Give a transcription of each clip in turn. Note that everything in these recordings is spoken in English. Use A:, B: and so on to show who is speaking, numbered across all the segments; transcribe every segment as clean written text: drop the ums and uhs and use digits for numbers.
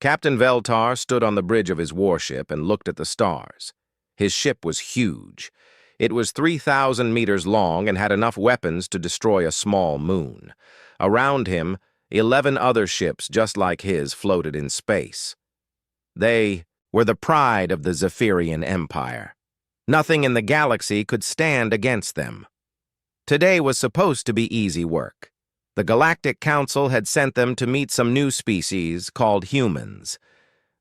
A: Captain Veltar stood on the bridge of his warship and looked at the stars. His ship was huge. It was 3,000 meters long and had enough weapons to destroy a small moon. Around him, 11 other ships just like his floated in space. They were the pride of the Zephyrian Empire. Nothing in the galaxy could stand against them. Today was supposed to be easy work. The Galactic Council had sent them to meet some new species called humans.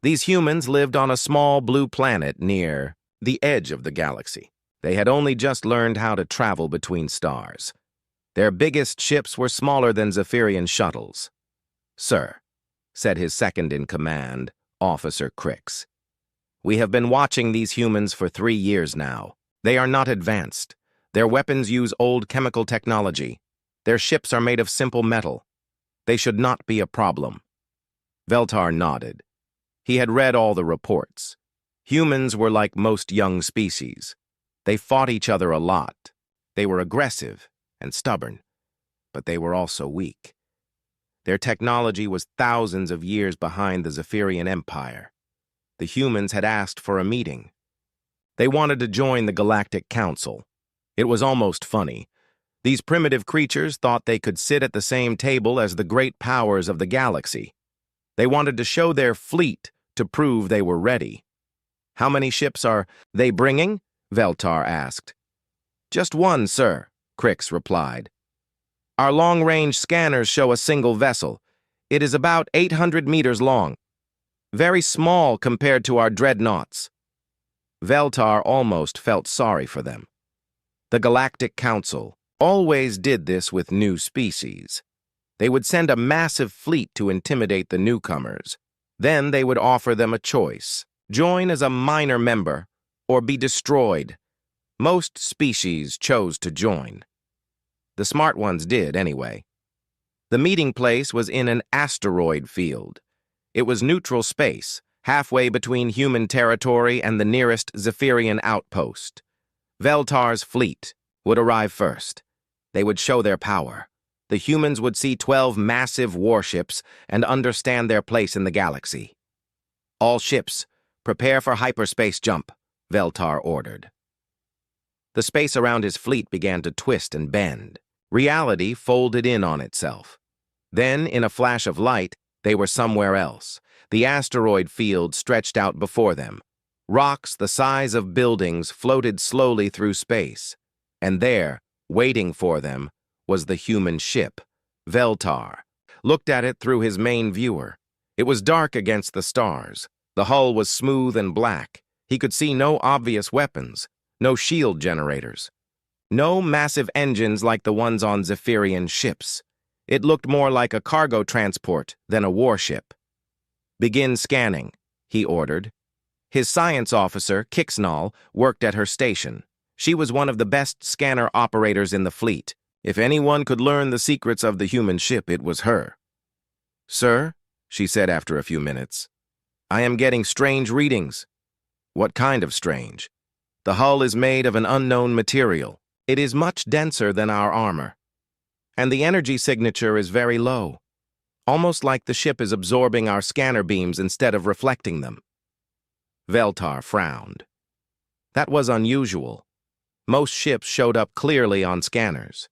A: These humans lived on a small blue planet near the edge of the galaxy. They had only just learned how to travel between stars. Their biggest ships were smaller than Zephyrian shuttles. "Sir," said his second-in-command, Officer Crix, "we have been watching these humans for 3 years now. They are not advanced. Their weapons use old chemical technology. Their ships are made of simple metal. They should not be a problem." Veltar nodded. He had read all the reports. Humans were like most young species. They fought each other a lot. They were aggressive and stubborn, but they were also weak. Their technology was thousands of years behind the Zephyrian Empire. The humans had asked for a meeting. They wanted to join the Galactic Council. It was almost funny. These primitive creatures thought they could sit at the same table as the great powers of the galaxy. They wanted to show their fleet to prove they were ready. "How many ships are they bringing?" Veltar asked. "Just one, sir," Crix replied. "Our long-range scanners show a single vessel. It is about 800 meters long. Very small compared to our dreadnoughts." Veltar almost felt sorry for them. The Galactic Council always did this with new species. They would send a massive fleet to intimidate the newcomers. Then they would offer them a choice: join as a minor member or be destroyed. Most species chose to join. The smart ones did, anyway. The meeting place was in an asteroid field. It was neutral space, halfway between human territory and the nearest Zephyrian outpost. Veltar's fleet would arrive first. They would show their power. The humans would see 12 massive warships and understand their place in the galaxy. "All ships, prepare for hyperspace jump," Veltar ordered. The space around his fleet began to twist and bend. Reality folded in on itself. Then, in a flash of light, they were somewhere else. The asteroid field stretched out before them. Rocks the size of buildings floated slowly through space. And there, waiting for them, was the human ship. Veltar looked at it through his main viewer. It was dark against the stars. The hull was smooth and black. He could see no obvious weapons, no shield generators, no massive engines like the ones on Zephyrian ships. It looked more like a cargo transport than a warship. "Begin scanning," he ordered. His science officer, Kixnall, worked at her station. She was one of the best scanner operators in the fleet. If anyone could learn the secrets of the human ship, it was her. "Sir," she said after a few minutes, "I am getting strange readings." "What kind of strange?" "The hull is made of an unknown material. It is much denser than our armor. And the energy signature is very low, almost like the ship is absorbing our scanner beams instead of reflecting them." Veltar frowned. That was unusual. Most ships showed up clearly on scanners.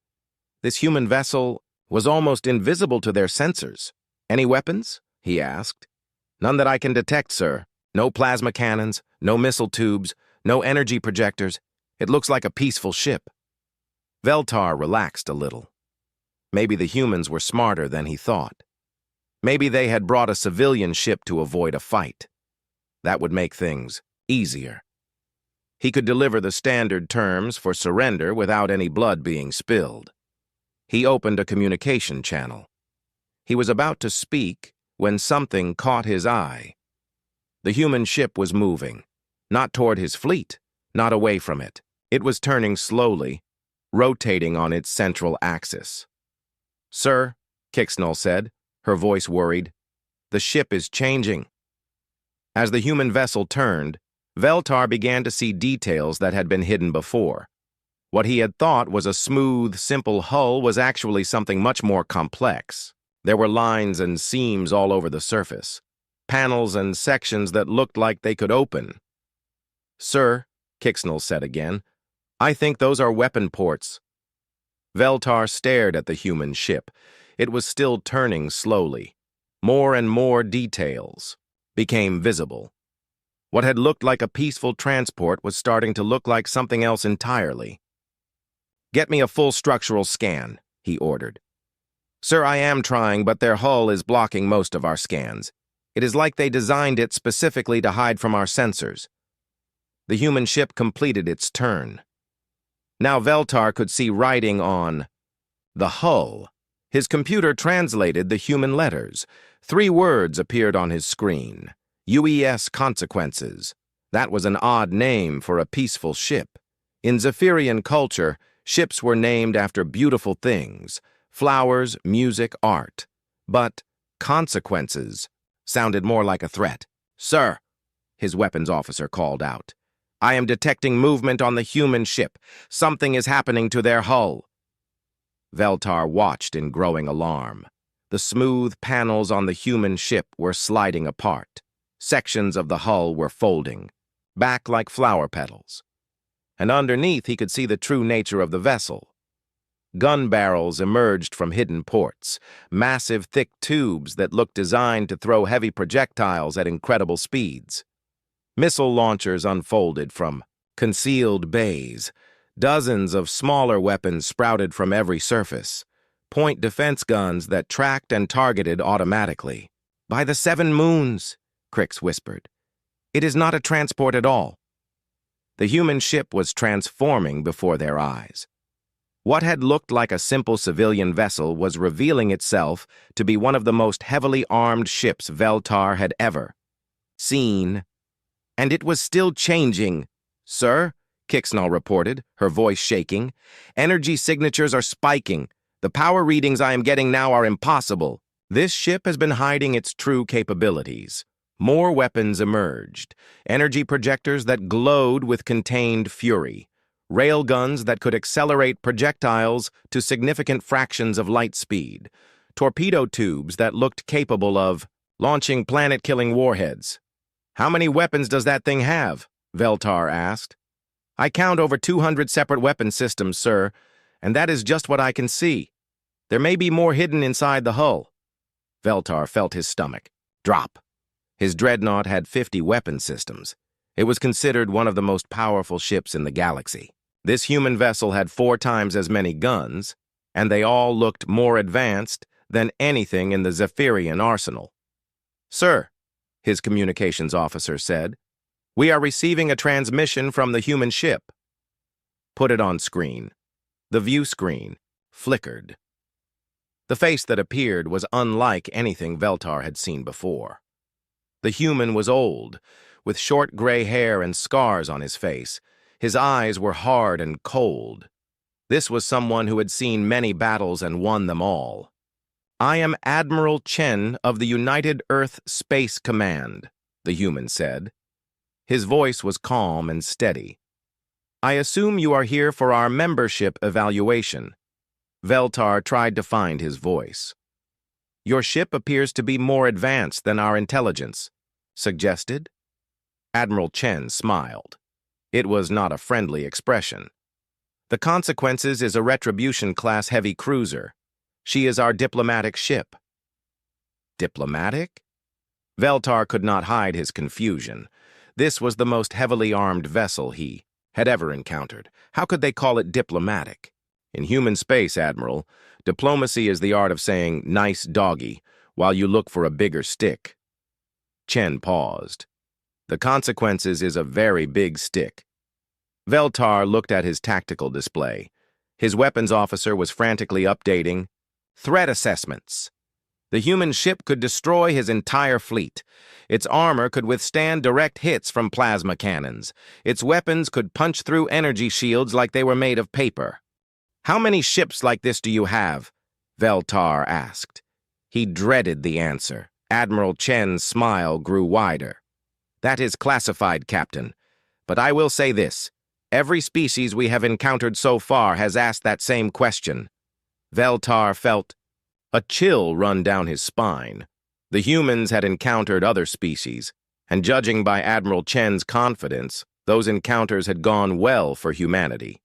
A: This human vessel was almost invisible to their sensors. "Any weapons?" he asked. "None that I can detect, sir. No plasma cannons, no missile tubes, no energy projectors. It looks like a peaceful ship." Veltar relaxed a little. Maybe the humans were smarter than he thought. Maybe they had brought a civilian ship to avoid a fight. That would make things easier. He could deliver the standard terms for surrender without any blood being spilled. He opened a communication channel. He was about to speak when something caught his eye. The human ship was moving, not toward his fleet, not away from it. It was turning slowly, rotating on its central axis. "Sir," Kixnall said, her voice worried, "the ship is changing." As the human vessel turned, Veltar began to see details that had been hidden before. What he had thought was a smooth, simple hull was actually something much more complex. There were lines and seams all over the surface. panels and sections that looked like they could open. "Sir," Kixnell said again, "I think those are weapon ports." Veltar stared at the human ship. It was still turning slowly. More and more details became visible. What had looked like a peaceful transport was starting to look like something else entirely. "Get me a full structural scan," he ordered. "Sir, I am trying, but their hull is blocking most of our scans. It is like they designed it specifically to hide from our sensors." The human ship completed its turn. Now Veltar could see writing on the hull. His computer translated the human letters. 3 words appeared on his screen. UES consequences. That was an odd name for a peaceful ship. In Zephyrian culture, ships were named after beautiful things: flowers, music, art. But consequences sounded more like a threat. "Sir," his weapons officer called out, "I am detecting movement on the human ship. Something is happening to their hull." Veltar watched in growing alarm. The smooth panels on the human ship were sliding apart. Sections of the hull were folding, back like flower petals. And underneath he could see the true nature of the vessel. Gun barrels emerged from hidden ports, massive thick tubes that looked designed to throw heavy projectiles at incredible speeds. Missile launchers unfolded from concealed bays. Dozens of smaller weapons sprouted from every surface. Point defense guns that tracked and targeted automatically. "By the 7 moons," Crix whispered. "It is not a transport at all." The human ship was transforming before their eyes. What had looked like a simple civilian vessel was revealing itself to be one of the most heavily armed ships Veltar had ever seen. And it was still changing. "Sir," Kixnall reported, her voice shaking, "energy signatures are spiking. The power readings I am getting now are impossible." This ship has been hiding its true capabilities. More weapons emerged, energy projectors that glowed with contained fury, railguns that could accelerate projectiles to significant fractions of light speed, torpedo tubes that looked capable of launching planet-killing warheads. "How many weapons does that thing have?" Veltar asked. "I count over 200 separate weapon systems, sir, and that is just what I can see. There may be more hidden inside the hull." Veltar felt his stomach drop. His dreadnought had 50 weapon systems. It was considered one of the most powerful ships in the galaxy. This human vessel had 4 times as many guns, and they all looked more advanced than anything in the Zephyrian arsenal. "Sir," his communications officer said, "we are receiving a transmission from the human ship." "Put it on screen." The view screen flickered. The face that appeared was unlike anything Veltar had seen before. The human was old, with short gray hair and scars on his face. His eyes were hard and cold. This was someone who had seen many battles and won them all. "I am Admiral Chen of the United Earth Space Command," the human said. His voice was calm and steady. "I assume you are here for our membership evaluation." Veltar tried to find his voice. "Your ship appears to be more advanced than our intelligence," suggested. Admiral Chen smiled. It was not a friendly expression. "The Consequences is a Retribution-class heavy cruiser. She is our diplomatic ship." Diplomatic? Veltar could not hide his confusion. This was the most heavily armed vessel he had ever encountered. How could they call it diplomatic? In human space, Admiral, diplomacy is the art of saying, "nice doggy," while you look for a bigger stick. Chen paused. "The Consequences is a very big stick." Veltar looked at his tactical display. His weapons officer was frantically updating threat assessments. The human ship could destroy his entire fleet. Its armor could withstand direct hits from plasma cannons. Its weapons could punch through energy shields like they were made of paper. "How many ships like this do you have?" Veltar asked. He dreaded the answer. Admiral Chen's smile grew wider. "That is classified, Captain. But I will say this. Every species we have encountered so far has asked that same question." Veltar felt a chill run down his spine. The humans had encountered other species, and judging by Admiral Chen's confidence, those encounters had gone well for humanity.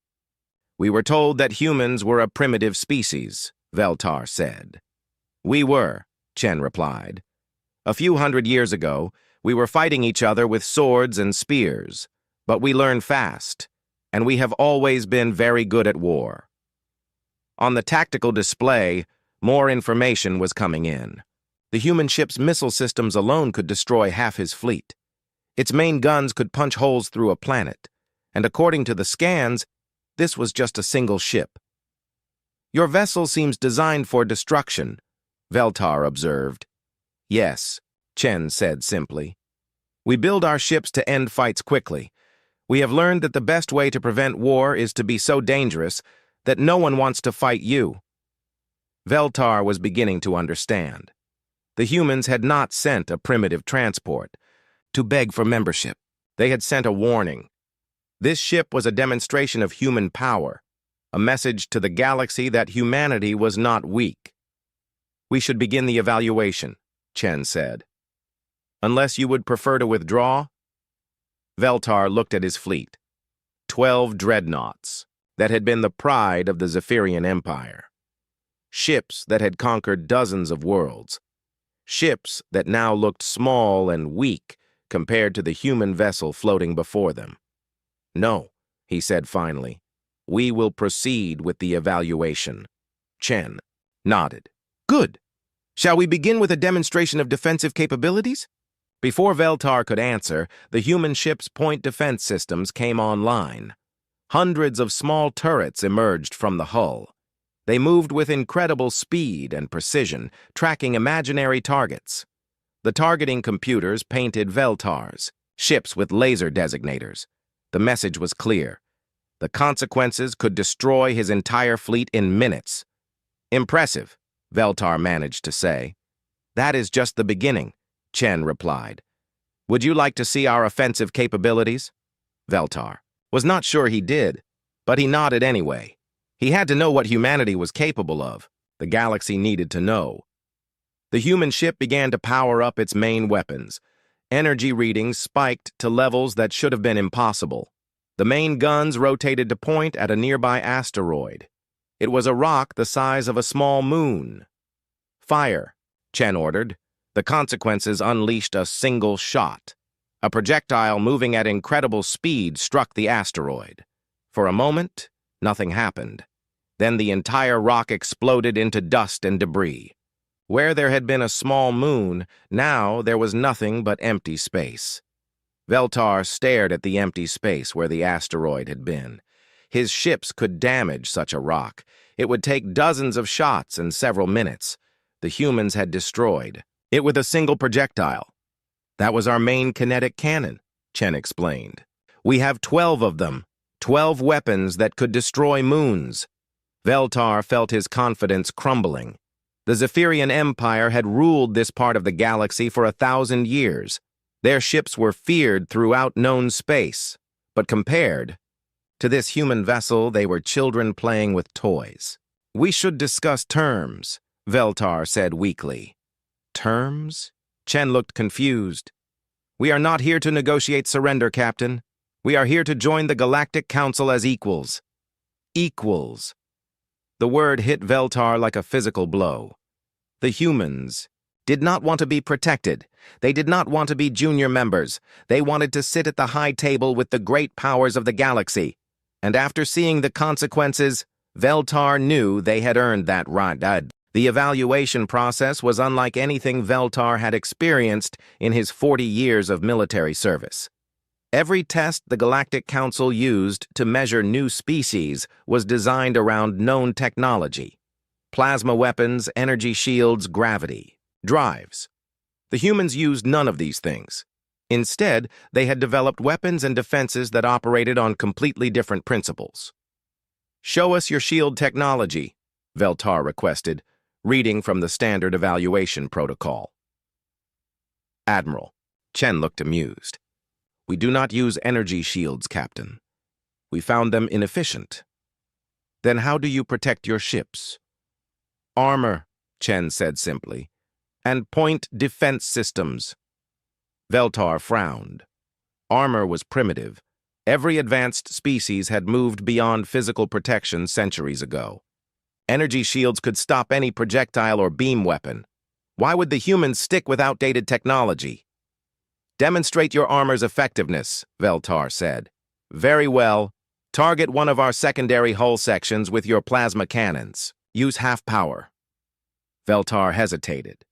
A: "We were told that humans were a primitive species," Veltar said. "We were," Chen replied. "A few hundred years ago, we were fighting each other with swords and spears, but we learned fast, and we have always been very good at war." On the tactical display, more information was coming in. The human ship's missile systems alone could destroy half his fleet. Its main guns could punch holes through a planet, and according to the scans, this was just a single ship. "Your vessel seems designed for destruction," Veltar observed. "Yes," Chen said simply. "We build our ships to end fights quickly. We have learned that the best way to prevent war is to be so dangerous that no one wants to fight you." Veltar was beginning to understand. The humans had not sent a primitive transport to beg for membership. They had sent a warning. This ship was a demonstration of human power, a message to the galaxy that humanity was not weak. "We should begin the evaluation," Chen said. "Unless you would prefer to withdraw?" Veltar looked at his fleet. 12 dreadnoughts that had been the pride of the Zephyrian Empire. Ships that had conquered dozens of worlds. Ships that now looked small and weak compared to the human vessel floating before them. "No," he said finally. "We will proceed with the evaluation." Chen nodded. "Good. Shall we begin with a demonstration of defensive capabilities?" Before Veltar could answer, the human ship's point defense systems came online. Hundreds of small turrets emerged from the hull. They moved with incredible speed and precision, tracking imaginary targets. The targeting computers painted Veltars, ships with laser designators. The message was clear. The consequences could destroy his entire fleet in minutes. "Impressive," Veltar managed to say. "That is just the beginning," Chen replied. "Would you like to see our offensive capabilities?" Veltar was not sure he did, but he nodded anyway. He had to know what humanity was capable of. The galaxy needed to know. The human ship began to power up its main weapons. Energy readings spiked to levels that should have been impossible. The main guns rotated to point at a nearby asteroid. It was a rock the size of a small moon. "Fire," Chen ordered. The consequences unleashed a single shot. A projectile moving at incredible speed struck the asteroid. For a moment, nothing happened. Then the entire rock exploded into dust and debris. Where there had been a small moon, now there was nothing but empty space. Veltar stared at the empty space where the asteroid had been. His ships could damage such a rock. It would take dozens of shots in several minutes. The humans had destroyed it with a single projectile. "That was our main kinetic cannon," Chen explained. "We have 12 of them, 12 weapons that could destroy moons." Veltar felt his confidence crumbling. The Zephyrian Empire had ruled this part of the galaxy for 1,000 years. Their ships were feared throughout known space, but compared to this human vessel, they were children playing with toys. "We should discuss terms," Veltar said weakly. "Terms?" Chen looked confused. "We are not here to negotiate surrender, Captain. We are here to join the Galactic Council as equals." Equals. The word hit Veltar like a physical blow. The humans did not want to be protected. They did not want to be junior members. They wanted to sit at the high table with the great powers of the galaxy. And after seeing the consequences, Veltar knew they had earned that right. The evaluation process was unlike anything Veltar had experienced in his 40 years of military service. Every test the Galactic Council used to measure new species was designed around known technology. Plasma weapons, energy shields, gravity, drives. The humans used none of these things. Instead, they had developed weapons and defenses that operated on completely different principles. "Show us your shield technology," Veltar requested, reading from the standard evaluation protocol. "Admiral," Chen looked amused. "We do not use energy shields, Captain. We found them inefficient." "Then how do you protect your ships?" "Armor," Chen said simply. and point defense systems. Veltar frowned. Armor was primitive. Every advanced species had moved beyond physical protection centuries ago. Energy shields could stop any projectile or beam weapon. Why would the humans stick with outdated technology? Demonstrate your armor's effectiveness, Veltar said. Very well. Target one of our secondary hull sections with your plasma cannons. Use half power. Veltar hesitated.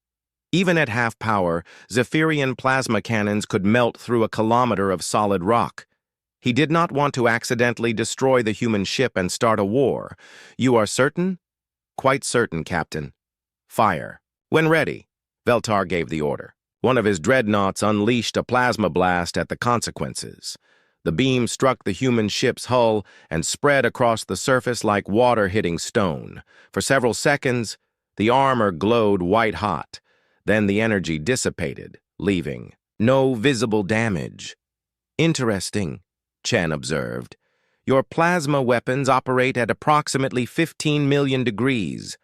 A: Even at half power, Zephyrian plasma cannons could melt through a kilometer of solid rock. He did not want to accidentally destroy the human ship and start a war. You are certain? Quite certain, Captain. Fire. When ready, Veltar gave the order. One of his dreadnoughts unleashed a plasma blast at the consequences. The beam struck the human ship's hull and spread across the surface like water hitting stone. For several seconds, the armor glowed white-hot. Then the energy dissipated, leaving no visible damage. Interesting, Chen observed. Your plasma weapons operate at approximately 15 million degrees.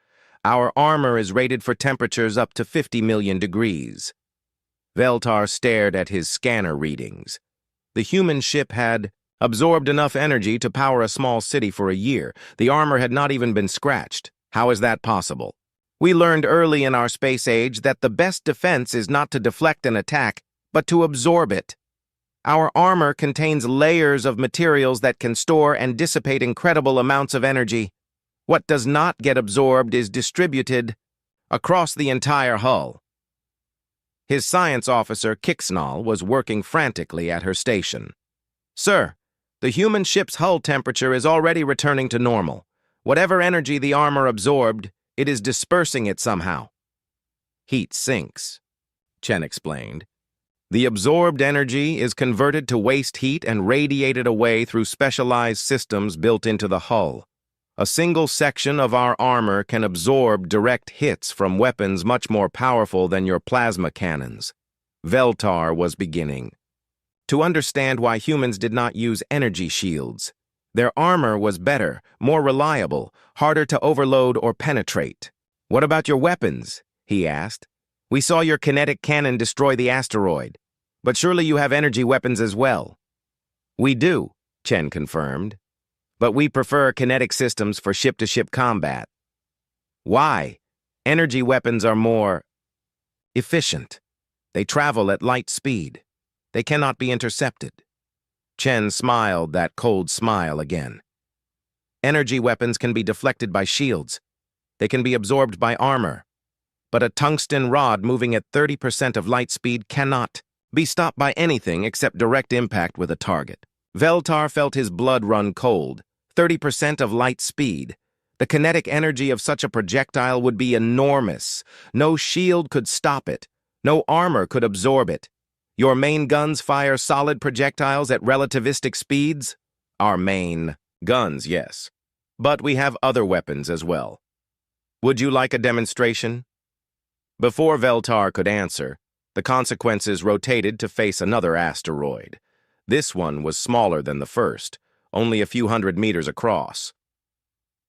A: Our armor is rated for temperatures up to 50 million degrees. Veltar stared at his scanner readings. The human ship had absorbed enough energy to power a small city for a year. The armor had not even been scratched. How is that possible? We learned early in our space age that the best defense is not to deflect an attack, but to absorb it. Our armor contains layers of materials that can store and dissipate incredible amounts of energy. What does not get absorbed is distributed across the entire hull. His science officer, Kixnall, was working frantically at her station. Sir, the human ship's hull temperature is already returning to normal. Whatever energy the armor absorbed, it is dispersing it somehow. Heat sinks, Chen explained. The absorbed energy is converted to waste heat and radiated away through specialized systems built into the hull. A single section of our armor can absorb direct hits from weapons much more powerful than your plasma cannons. Veltar was beginning to understand why humans did not use energy shields. Their armor was better, more reliable, harder to overload or penetrate. What about your weapons? He asked. We saw your kinetic cannon destroy the asteroid, but surely you have energy weapons as well. We do, Chen confirmed, but we prefer kinetic systems for ship-to-ship combat. Why? Energy weapons are more efficient. They travel at light speed. They cannot be intercepted. Chen smiled that cold smile again. Energy weapons can be deflected by shields. They can be absorbed by armor. But a tungsten rod moving at 30% of light speed cannot be stopped by anything except direct impact with a target. Veltar felt his blood run cold. 30% of light speed. The kinetic energy of such a projectile would be enormous. No shield could stop it. No armor could absorb it. Your main guns fire solid projectiles at relativistic speeds? Our main guns, yes. But we have other weapons as well. Would you like a demonstration? Before Veltar could answer, the consequences rotated to face another asteroid. This one was smaller than the first, only a few hundred meters across.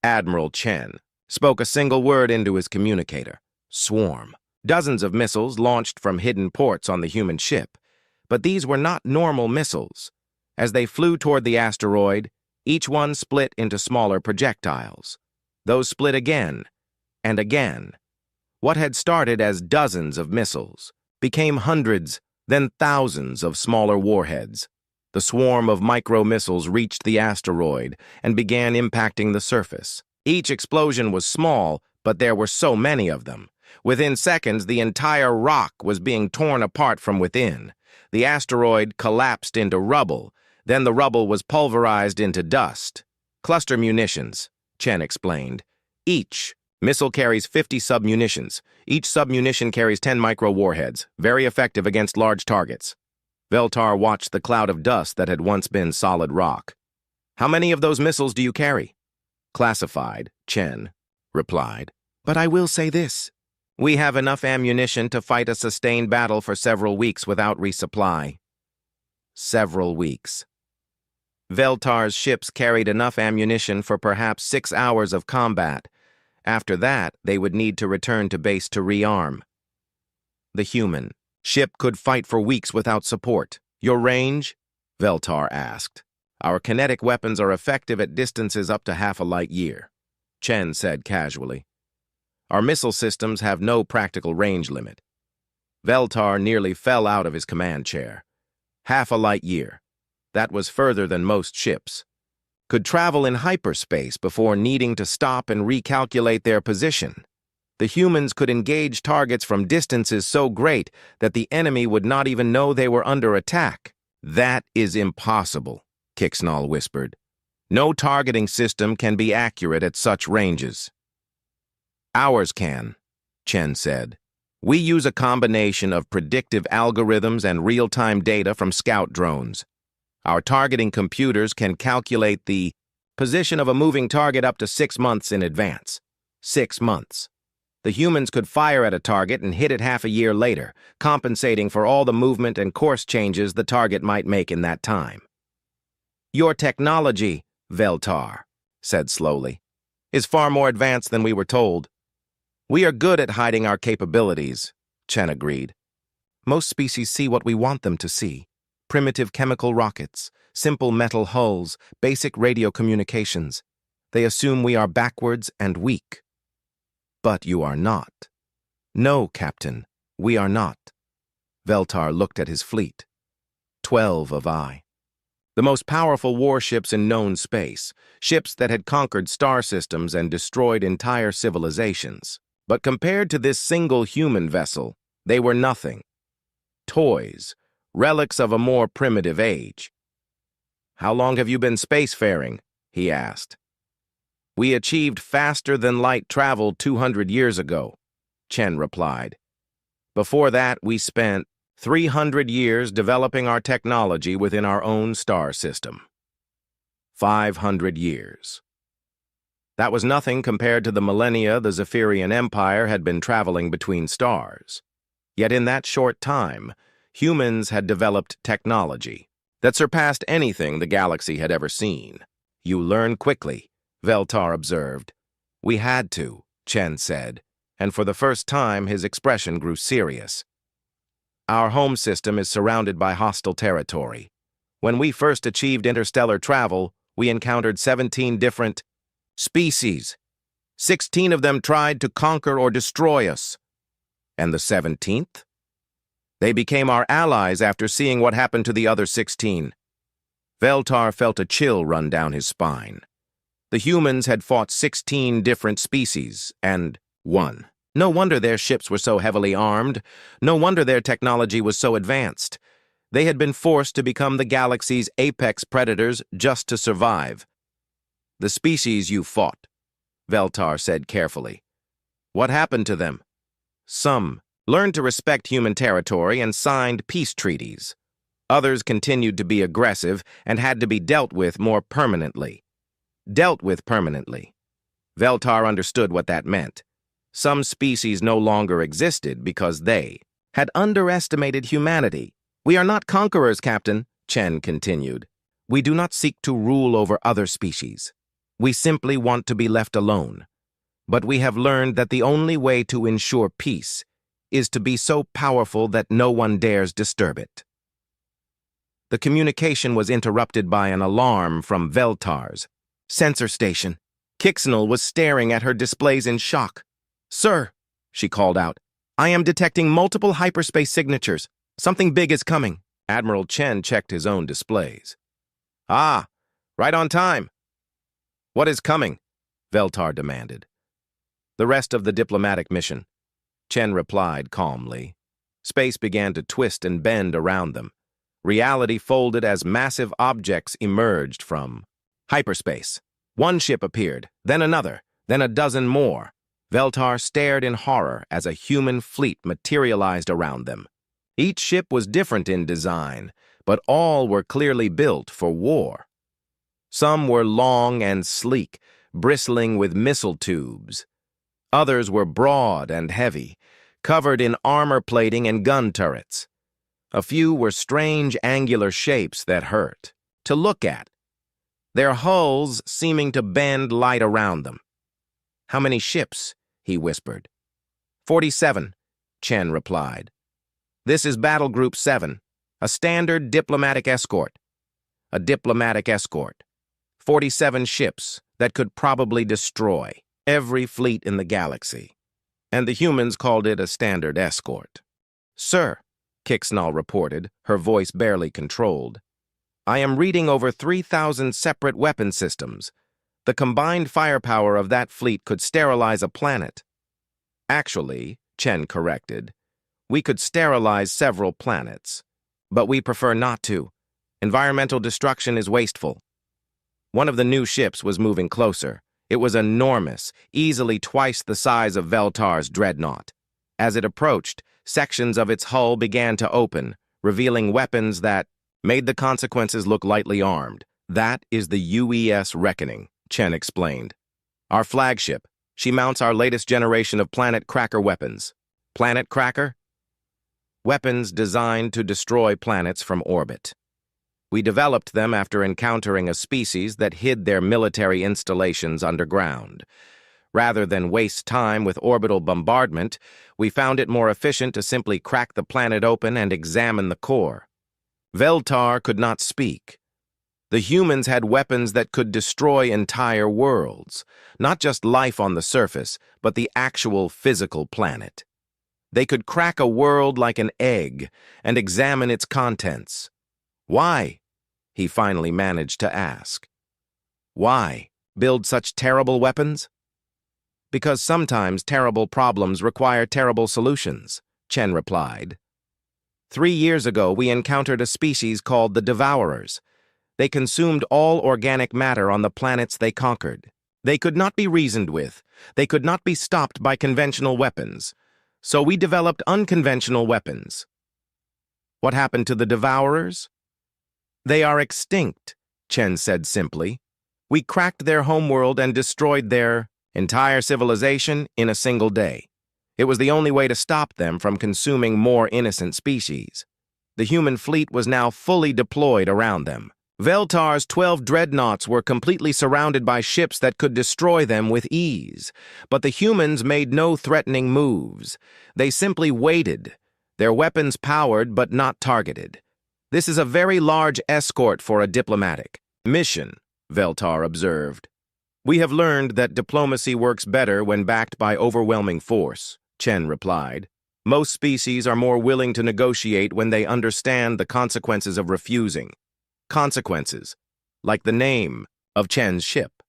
A: Admiral Chen spoke a single word into his communicator. Swarm. Dozens of missiles launched from hidden ports on the human ship. But these were not normal missiles. As they flew toward the asteroid, each one split into smaller projectiles. Those split again and again. What had started as dozens of missiles became hundreds, then thousands of smaller warheads. The swarm of micro-missiles reached the asteroid and began impacting the surface. Each explosion was small, but there were so many of them. Within seconds, the entire rock was being torn apart from within. The asteroid collapsed into rubble. Then the rubble was pulverized into dust. Cluster munitions, Chen explained. Each missile carries 50 submunitions. Each submunition carries 10 micro-warheads, very effective against large targets. Veltar watched the cloud of dust that had once been solid rock. How many of those missiles do you carry? Classified, Chen replied. But I will say this. We have enough ammunition to fight a sustained battle for several weeks without resupply. Several weeks. Veltar's ships carried enough ammunition for perhaps 6 hours of combat. After that, they would need to return to base to rearm. The human. Ship could fight for weeks without support. Your range? Veltar asked. Our kinetic weapons are effective at distances up to half a light year, Chen said casually. Our missile systems have no practical range limit. Veltar nearly fell out of his command chair. Half a light year. That was further than most ships. Could travel in hyperspace before needing to stop and recalculate their position. The humans could engage targets from distances so great that the enemy would not even know they were under attack. That is impossible, Kixnall whispered. No targeting system can be accurate at such ranges. Ours can, Chen said. We use a combination of predictive algorithms and real-time data from scout drones. Our targeting computers can calculate the position of a moving target up to 6 months in advance. 6 months. The humans could fire at a target and hit it half a year later, compensating for all the movement and course changes the target might make in that time. Your technology, Veltar said slowly, is far more advanced than we were told. We are good at hiding our capabilities, Chen agreed. Most species see what we want them to see. Primitive chemical rockets, simple metal hulls, basic radio communications. They assume we are backwards and weak. But you are not. No, Captain, we are not. Veltar looked at his fleet. 12 of I. The most powerful warships in known space, ships that had conquered star systems and destroyed entire civilizations. But compared to this single human vessel, they were nothing. Toys, relics of a more primitive age. How long have you been spacefaring? He asked. We achieved faster-than-light travel 200 years ago, Chen replied. Before that, we spent 300 years developing our technology within our own star system. 500 years. That was nothing compared to the millennia the Zephyrian Empire had been traveling between stars. Yet in that short time, humans had developed technology that surpassed anything the galaxy had ever seen. You learn quickly, Veltar observed. We had to, Chen said, and for the first time his expression grew serious. Our home system is surrounded by hostile territory. When we first achieved interstellar travel, we encountered 17 different species. 16 of them tried to conquer or destroy us. And the 17th? They became our allies after seeing what happened to the other 16. Veltar felt a chill run down his spine. The humans had fought 16 different species and won. No wonder their ships were so heavily armed. No wonder their technology was so advanced. They had been forced to become the galaxy's apex predators just to survive. The species you fought, Veltar said carefully. What happened to them? Some learned to respect human territory and signed peace treaties. Others continued to be aggressive and had to be dealt with more permanently. Dealt with permanently. Veltar understood what that meant. Some species no longer existed because they had underestimated humanity. We are not conquerors, Captain, Chen continued. We do not seek to rule over other species. We simply want to be left alone. But we have learned that the only way to ensure peace is to be so powerful that no one dares disturb it. The communication was interrupted by an alarm from Veltar's sensor station. Kixnall was staring at her displays in shock. Sir, she called out, I am detecting multiple hyperspace signatures. Something big is coming. Admiral Chen checked his own displays. Ah, right on time. What is coming? Veltar demanded. The rest of the diplomatic mission, Chen replied calmly. Space began to twist and bend around them. Reality folded as massive objects emerged from hyperspace. One ship appeared, then another, then a dozen more. Veltar stared in horror as a human fleet materialized around them. Each ship was different in design, but all were clearly built for war. Some were long and sleek, bristling with missile tubes. Others were broad and heavy, covered in armor plating and gun turrets. A few were strange angular shapes that hurt to look at, their hulls seeming to bend light around them. How many ships? He whispered. 47, Chen replied. This is Battle Group 7, a standard diplomatic escort. A diplomatic escort. 47 ships that could probably destroy every fleet in the galaxy. And the humans called it a standard escort. Sir, Kixnall reported, her voice barely controlled, I am reading over 3,000 separate weapon systems. The combined firepower of that fleet could sterilize a planet. Actually, Chen corrected, we could sterilize several planets. But we prefer not to. Environmental destruction is wasteful. One of the new ships was moving closer. It was enormous, easily twice the size of Veltar's dreadnought. As it approached, sections of its hull began to open, revealing weapons that made the consequences look lightly armed. That is the UES Reckoning, Chen explained. Our flagship. She mounts our latest generation of Planet Cracker weapons. Planet Cracker? Weapons designed to destroy planets from orbit. We developed them after encountering a species that hid their military installations underground. Rather than waste time with orbital bombardment, we found it more efficient to simply crack the planet open and examine the core. Veltar could not speak. The humans had weapons that could destroy entire worlds, not just life on the surface, but the actual physical planet. They could crack a world like an egg and examine its contents. Why? He finally managed to ask. Why build such terrible weapons? Because sometimes terrible problems require terrible solutions, Chen replied. 3 years ago, we encountered a species called the Devourers. They consumed all organic matter on the planets they conquered. They could not be reasoned with. They could not be stopped by conventional weapons. So we developed unconventional weapons. What happened to the Devourers? They are extinct, Chen said simply. We cracked their homeworld and destroyed their entire civilization in a single day. It was the only way to stop them from consuming more innocent species. The human fleet was now fully deployed around them. Veltar's 12 dreadnoughts were completely surrounded by ships that could destroy them with ease. But the humans made no threatening moves. They simply waited, their weapons powered but not targeted. This is a very large escort for a diplomatic mission, Veltar observed. We have learned that diplomacy works better when backed by overwhelming force, Chen replied. Most species are more willing to negotiate when they understand the consequences of refusing. Consequences, like the name of Chen's ship.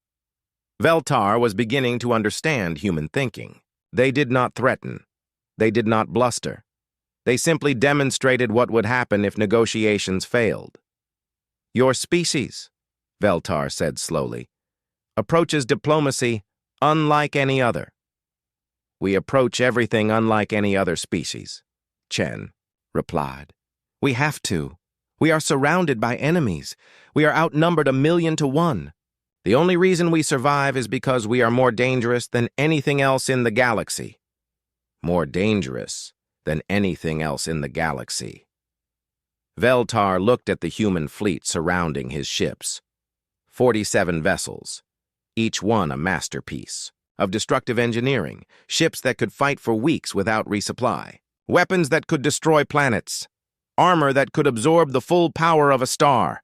A: Veltar was beginning to understand human thinking. They did not threaten. They did not bluster. They simply demonstrated what would happen if negotiations failed. Your species, Veltar said slowly, approaches diplomacy unlike any other. We approach everything unlike any other species, Chen replied. We have to. We are surrounded by enemies. We are outnumbered 1,000,000 to 1. The only reason we survive is because we are more dangerous than anything else in the galaxy. More dangerous than anything else in the galaxy. Veltar looked at the human fleet surrounding his ships. 47 vessels, each one a masterpiece of destructive engineering, ships that could fight for weeks without resupply, weapons that could destroy planets, armor that could absorb the full power of a star.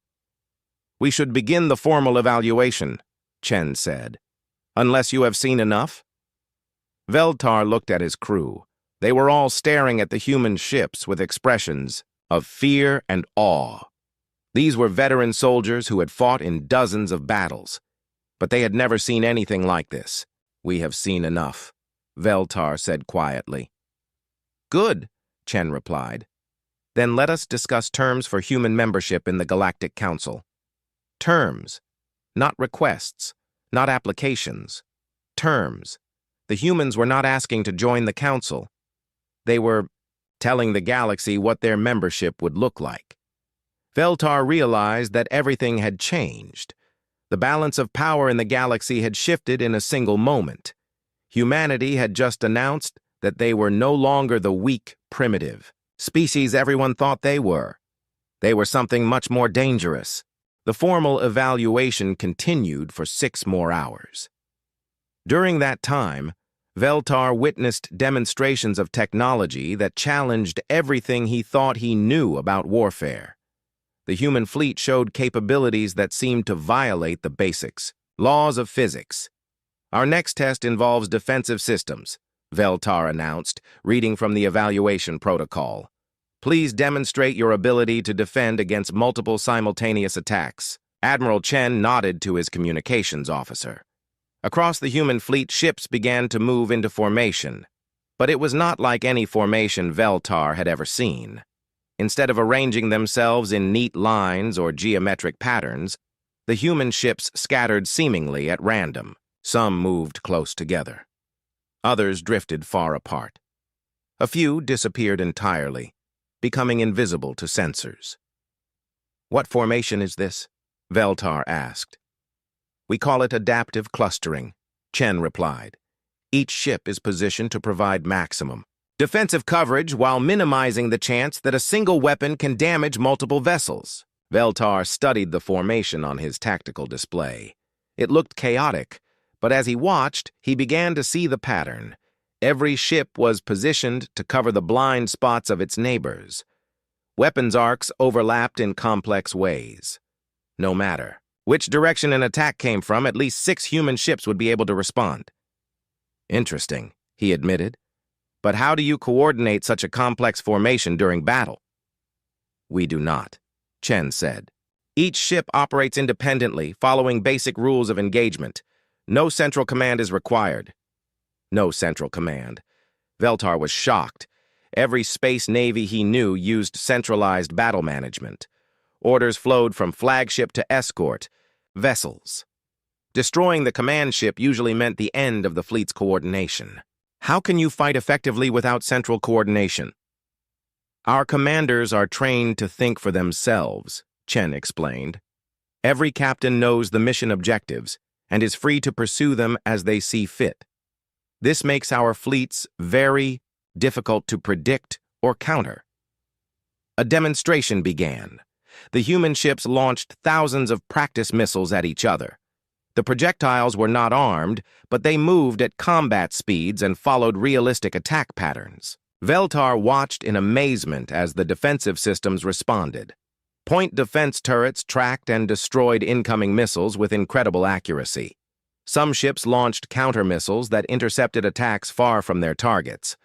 A: We should begin the formal evaluation, Chen said. Unless you have seen enough? Veltar looked at his crew. They were all staring at the human ships with expressions of fear and awe. These were veteran soldiers who had fought in dozens of battles, but they had never seen anything like this. We have seen enough, Veltar said quietly. Good, Chen replied. Then let us discuss terms for human membership in the Galactic Council. Terms, not requests, not applications. Terms. The humans were not asking to join the Council. They were telling the galaxy what their membership would look like. Veltar realized that everything had changed. The balance of power in the galaxy had shifted in a single moment. Humanity had just announced that they were no longer the weak, primitive species everyone thought they were. They were something much more dangerous. The formal evaluation continued for 6 more hours. During that time, Veltar witnessed demonstrations of technology that challenged everything he thought he knew about warfare. The human fleet showed capabilities that seemed to violate the basics, laws of physics. "Our next test involves defensive systems," Veltar announced, reading from the evaluation protocol. "Please demonstrate your ability to defend against multiple simultaneous attacks." Admiral Chen nodded to his communications officer. Across the human fleet, ships began to move into formation. But it was not like any formation Veltar had ever seen. Instead of arranging themselves in neat lines or geometric patterns, the human ships scattered seemingly at random. Some moved close together. Others drifted far apart. A few disappeared entirely, becoming invisible to sensors. "What formation is this?" Veltar asked. "We call it adaptive clustering," Chen replied. "Each ship is positioned to provide maximum defensive coverage while minimizing the chance that a single weapon can damage multiple vessels." Veltar studied the formation on his tactical display. It looked chaotic, but as he watched, he began to see the pattern. Every ship was positioned to cover the blind spots of its neighbors. Weapons arcs overlapped in complex ways. No matter which direction an attack came from, at least 6 human ships would be able to respond. "Interesting," he admitted. "But how do you coordinate such a complex formation during battle?" "We do not," Chen said. "Each ship operates independently, following basic rules of engagement. No central command is required." No central command. Veltar was shocked. Every space navy he knew used centralized battle management. Orders flowed from flagship to escort vessels. Destroying the command ship usually meant the end of the fleet's coordination. "How can you fight effectively without central coordination?" "Our commanders are trained to think for themselves," Chen explained. "Every captain knows the mission objectives and is free to pursue them as they see fit. This makes our fleets very difficult to predict or counter." A demonstration began. The human ships launched thousands of practice missiles at each other. The projectiles were not armed, but they moved at combat speeds and followed realistic attack patterns. Veltar watched in amazement as the defensive systems responded. Point defense turrets tracked and destroyed incoming missiles with incredible accuracy. Some ships launched counter-missiles that intercepted attacks far from their targets.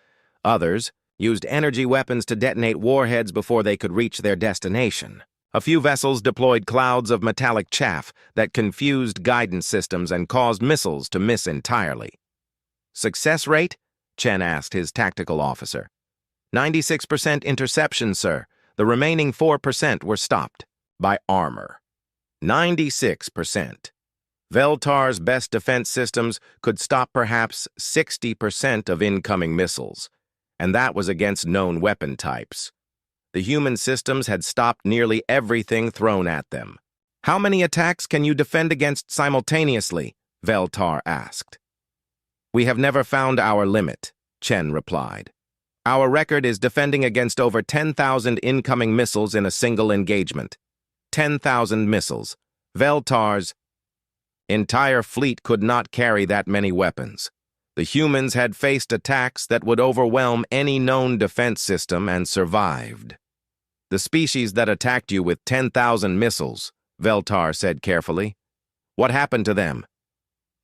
A: Others used energy weapons to detonate warheads before they could reach their destination. A few vessels deployed clouds of metallic chaff that confused guidance systems and caused missiles to miss entirely. "Success rate?" Chen asked his tactical officer. 96% interception, sir. The remaining 4% were stopped by armor." 96%. Veltar's best defense systems could stop perhaps 60% of incoming missiles, and that was against known weapon types. The human systems had stopped nearly everything thrown at them. "How many attacks can you defend against simultaneously?" Veltar asked. "We have never found our limit," Chen replied. "Our record is defending against over 10,000 incoming missiles in a single engagement. 10,000 missiles. Veltar's entire fleet could not carry that many weapons. The humans had faced attacks that would overwhelm any known defense system and survived." "The species that attacked you with 10,000 missiles," Veltar said carefully. "What happened to them?"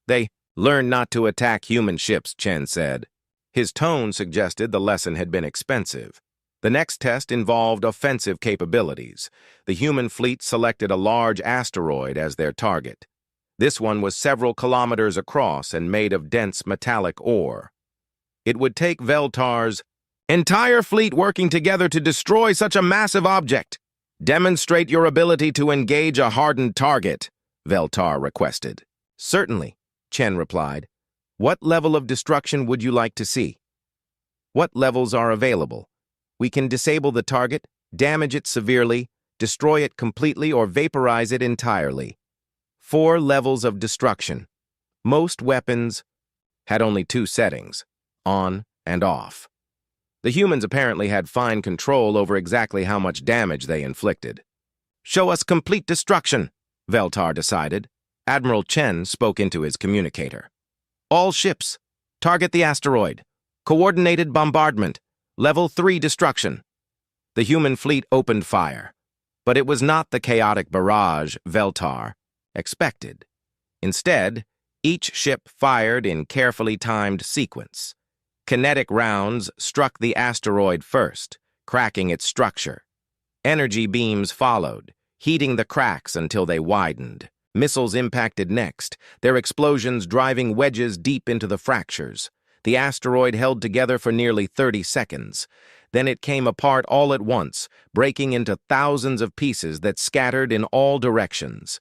A: "They learned not to attack human ships," Chen said. His tone suggested the lesson had been expensive. The next test involved offensive capabilities. The human fleet selected a large asteroid as their target. This one was several kilometers across and made of dense metallic ore. It would take Veltar's entire fleet working together to destroy such a massive object. "Demonstrate your ability to engage a hardened target," Veltar requested. "Certainly," Chen replied. "What level of destruction would you like to see?" "What levels are available? We can disable the target, damage it severely, destroy it completely, or vaporize it entirely. 4 levels of destruction. Most weapons had only 2 settings, on and off. The humans apparently had fine control over exactly how much damage they inflicted. "Show us complete destruction," Veltar decided. Admiral Chen spoke into his communicator. "All ships, Target the asteroid. Coordinated bombardment. Level 3 destruction. The human fleet opened fire. But it was not the chaotic barrage Veltar expected. Instead, each ship fired in carefully timed sequence. Kinetic rounds struck the asteroid first, cracking its structure. Energy beams followed, heating the cracks until they widened. Missiles impacted next, their explosions driving wedges deep into the fractures. The asteroid held together for nearly 30 seconds. Then it came apart all at once, breaking into thousands of pieces that scattered in all directions.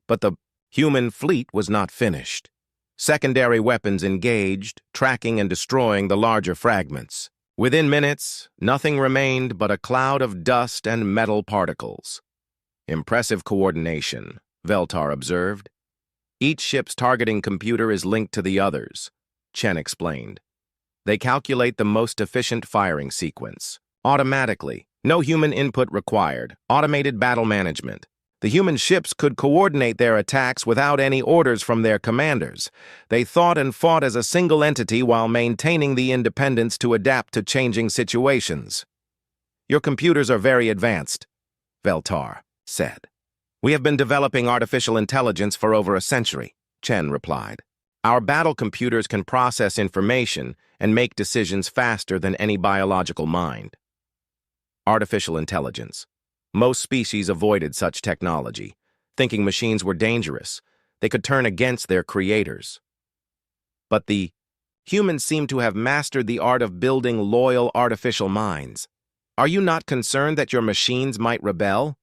A: But the human fleet was not finished. Secondary weapons engaged, tracking and destroying the larger fragments. Within minutes, nothing remained but a cloud of dust and metal particles. Impressive coordination, Veltar observed. Each ship's targeting computer is linked to the others, Chen explained. They calculate the most efficient firing sequence. Automatically, no human input required, automated battle management. The human ships could coordinate their attacks without any orders from their commanders. They thought and fought as a single entity while maintaining the independence to adapt to changing situations. Your computers are very advanced, Veltar said. We have been developing artificial intelligence for over a century, Chen replied. Our battle computers can process information and make decisions faster than any biological mind. Artificial intelligence. Most species avoided such technology, thinking machines were dangerous. They could turn against their creators. But the humans seem to have mastered the art of building loyal artificial minds. Are you not concerned that your machines might rebel?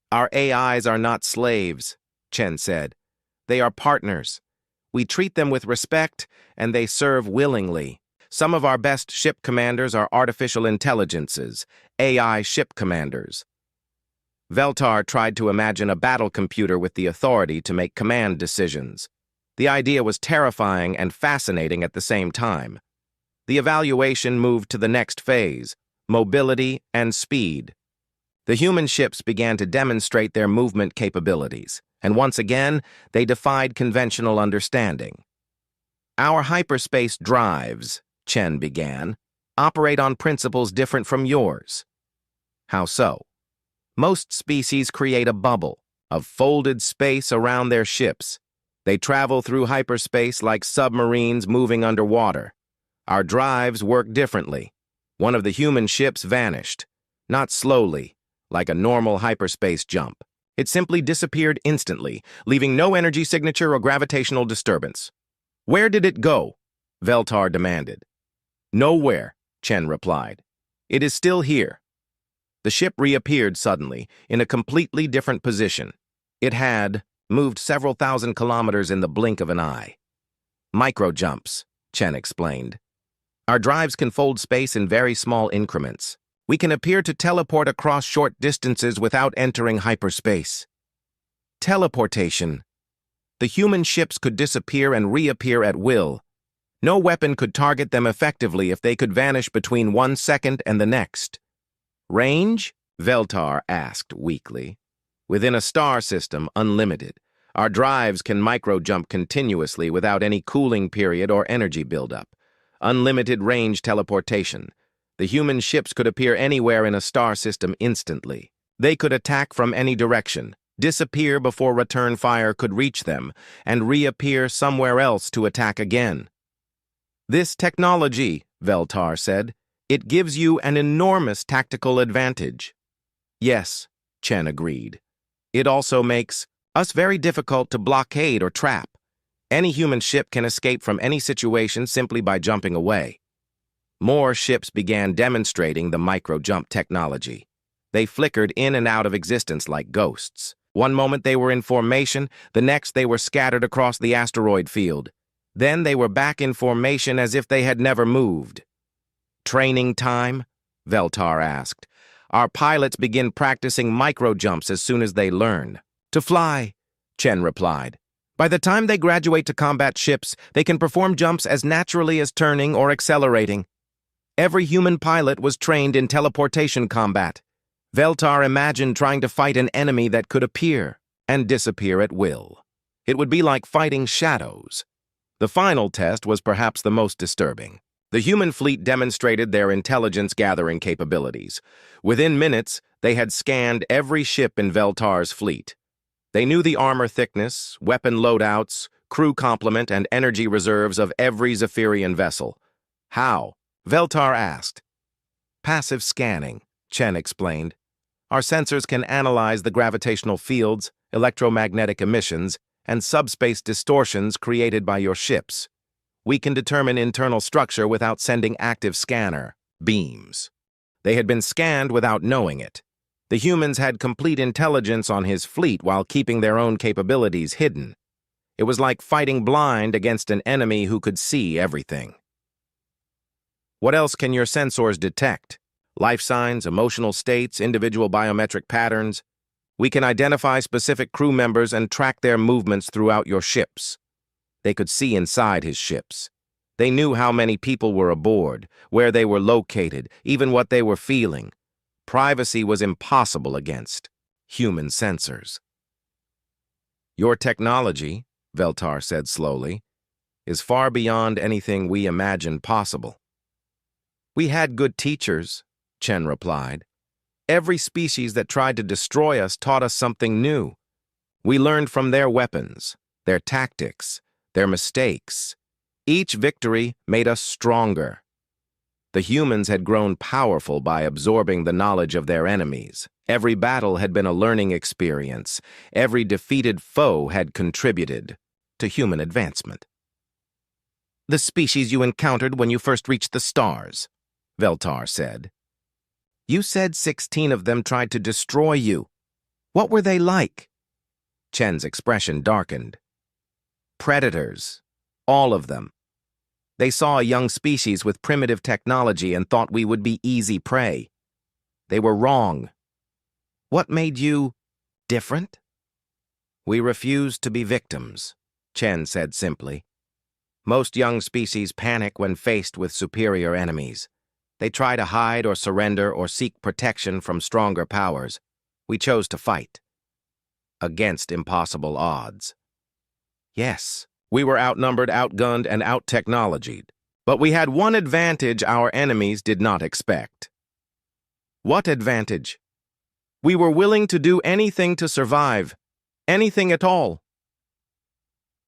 A: Our AIs are not slaves, Chen said. They are partners. We treat them with respect, and they serve willingly. Some of our best ship commanders are artificial intelligences, AI ship commanders. Veltar tried to imagine a battle computer with the authority to make command decisions. The idea was terrifying and fascinating at the same time. The evaluation moved to the next phase, mobility and speed. The human ships began to demonstrate their movement capabilities, and once again, they defied conventional understanding. Our hyperspace drives, Chen began, operate on principles different from yours. How so? Most species create a bubble of folded space around their ships. They travel through hyperspace like submarines moving underwater. Our drives work differently. One of the human ships vanished, not slowly, like a normal hyperspace jump. It simply disappeared instantly, leaving no energy signature or gravitational disturbance. Where did it go? Veltar demanded. Nowhere, Chen replied. It is still here. The ship reappeared suddenly, in a completely different position. It had moved several thousand kilometers in the blink of an eye. Micro-jumps, Chen explained. Our drives can fold space in very small increments. We can appear to teleport across short distances without entering hyperspace. Teleportation. The human ships could disappear and reappear at will. No weapon could target them effectively if they could vanish between 1 second and the next. Range? Veltar asked weakly. Within a star system, unlimited. Our drives can micro-jump continuously without any cooling period or energy buildup. Unlimited range teleportation. The human ships could appear anywhere in a star system instantly. They could attack from any direction, disappear before return fire could reach them, and reappear somewhere else to attack again. This technology, Veltar said, it gives you an enormous tactical advantage. Yes, Chen agreed. It also makes us very difficult to blockade or trap. Any human ship can escape from any situation simply by jumping away. More ships began demonstrating the micro-jump technology. They flickered in and out of existence like ghosts. One moment they were in formation, the next they were scattered across the asteroid field. Then they were back in formation as if they had never moved. Training time? Veltar asked. Our pilots begin practicing micro-jumps as soon as they learn. To fly, Chen replied. By the time they graduate to combat ships, they can perform jumps as naturally as turning or accelerating. Every human pilot was trained in teleportation combat. Veltar imagined trying to fight an enemy that could appear and disappear at will. It would be like fighting shadows. The final test was perhaps the most disturbing. The human fleet demonstrated their intelligence-gathering capabilities. Within minutes, they had scanned every ship in Veltar's fleet. They knew the armor thickness, weapon loadouts, crew complement, and energy reserves of every Zephyrian vessel. How? Veltar asked. Passive scanning, Chen explained. Our sensors can analyze the gravitational fields, electromagnetic emissions, and subspace distortions created by your ships. We can determine internal structure without sending active scanner beams. They had been scanned without knowing it. The humans had complete intelligence on his fleet while keeping their own capabilities hidden. It was like fighting blind against an enemy who could see everything. What else can your sensors detect? Life signs, emotional states, individual biometric patterns. We can identify specific crew members and track their movements throughout your ships. They could see inside his ships. They knew how many people were aboard, where they were located, even what they were feeling. Privacy was impossible against human sensors. Your technology, Veltar said slowly, is far beyond anything we imagined possible. We had good teachers, Chen replied. Every species that tried to destroy us taught us something new. We learned from their weapons, their tactics, their mistakes. Each victory made us stronger. The humans had grown powerful by absorbing the knowledge of their enemies. Every battle had been a learning experience. Every defeated foe had contributed to human advancement. The species you encountered when you first reached the stars, Veltar said. You said 16 of them tried to destroy you. What were they like? Chen's expression darkened. Predators. All of them. They saw a young species with primitive technology and thought we would be easy prey. They were wrong. What made you different? We refused to be victims, Chen said simply. Most young species panic when faced with superior enemies. They try to hide or surrender or seek protection from stronger powers. We chose to fight. Against impossible odds. Yes, we were outnumbered, outgunned, and out-technologied. But we had one advantage our enemies did not expect. What advantage? We were willing to do anything to survive. Anything at all.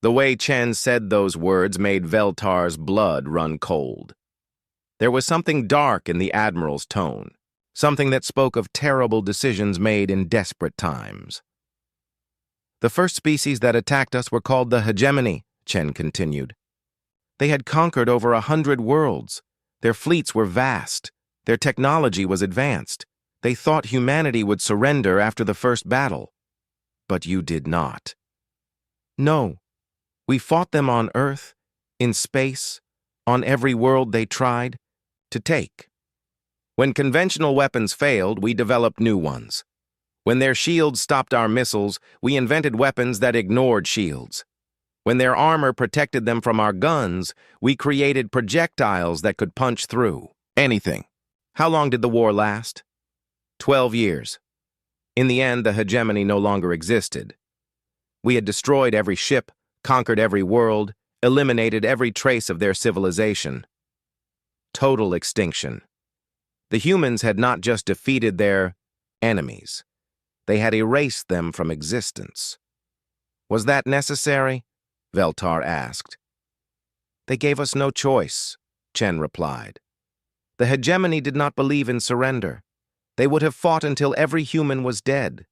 A: The way Chen said those words made Veltar's blood run cold. There was something dark in the Admiral's tone, something that spoke of terrible decisions made in desperate times. The first species that attacked us were called the Hegemony, Chen continued. They had conquered over 100 worlds. Their fleets were vast. Their technology was advanced. They thought humanity would surrender after the first battle. But you did not. No. We fought them on Earth, in space, on every world they tried to take. When conventional weapons failed, we developed new ones. When their shields stopped our missiles, we invented weapons that ignored shields. When their armor protected them from our guns, we created projectiles that could punch through anything. How long did the war last? 12 years. In the end, the hegemony no longer existed. We had destroyed every ship, conquered every world, eliminated every trace of their civilization. Total extinction. The humans had not just defeated their enemies. They had erased them from existence. Was that necessary? Veltar asked. They gave us no choice, Chen replied. The hegemony did not believe in surrender. They would have fought until every human was dead.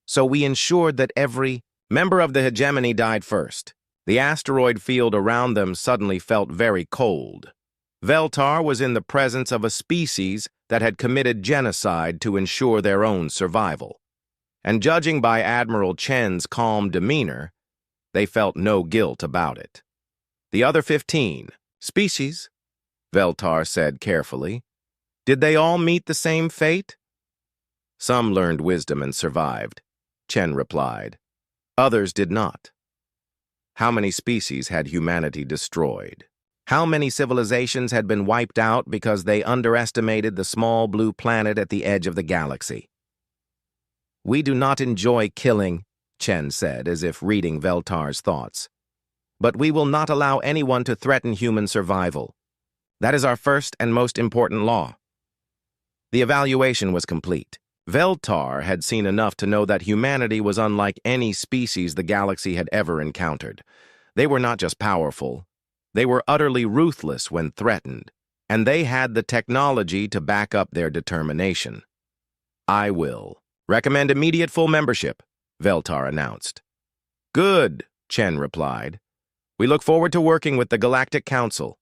A: So we ensured that every member of the hegemony died first. The asteroid field around them suddenly felt very cold. Veltar was in the presence of a species that had committed genocide to ensure their own survival. And judging by Admiral Chen's calm demeanor, they felt no guilt about it. The other 15 species, Veltar said carefully, did they all meet the same fate? Some learned wisdom and survived, Chen replied. Others did not. How many species had humanity destroyed? How many civilizations had been wiped out because they underestimated the small blue planet at the edge of the galaxy? We do not enjoy killing, Chen said, as if reading Veltar's thoughts. but we will not allow anyone to threaten human survival. That is our first and most important law." The evaluation was complete. Veltar had seen enough to know that humanity was unlike any species the galaxy had ever encountered. They were not just powerful, they were utterly ruthless when threatened, and they had the technology to back up their determination. "I will recommend immediate full membership," Veltar announced. "Good," Chen replied. "We look forward to working with the Galactic Council."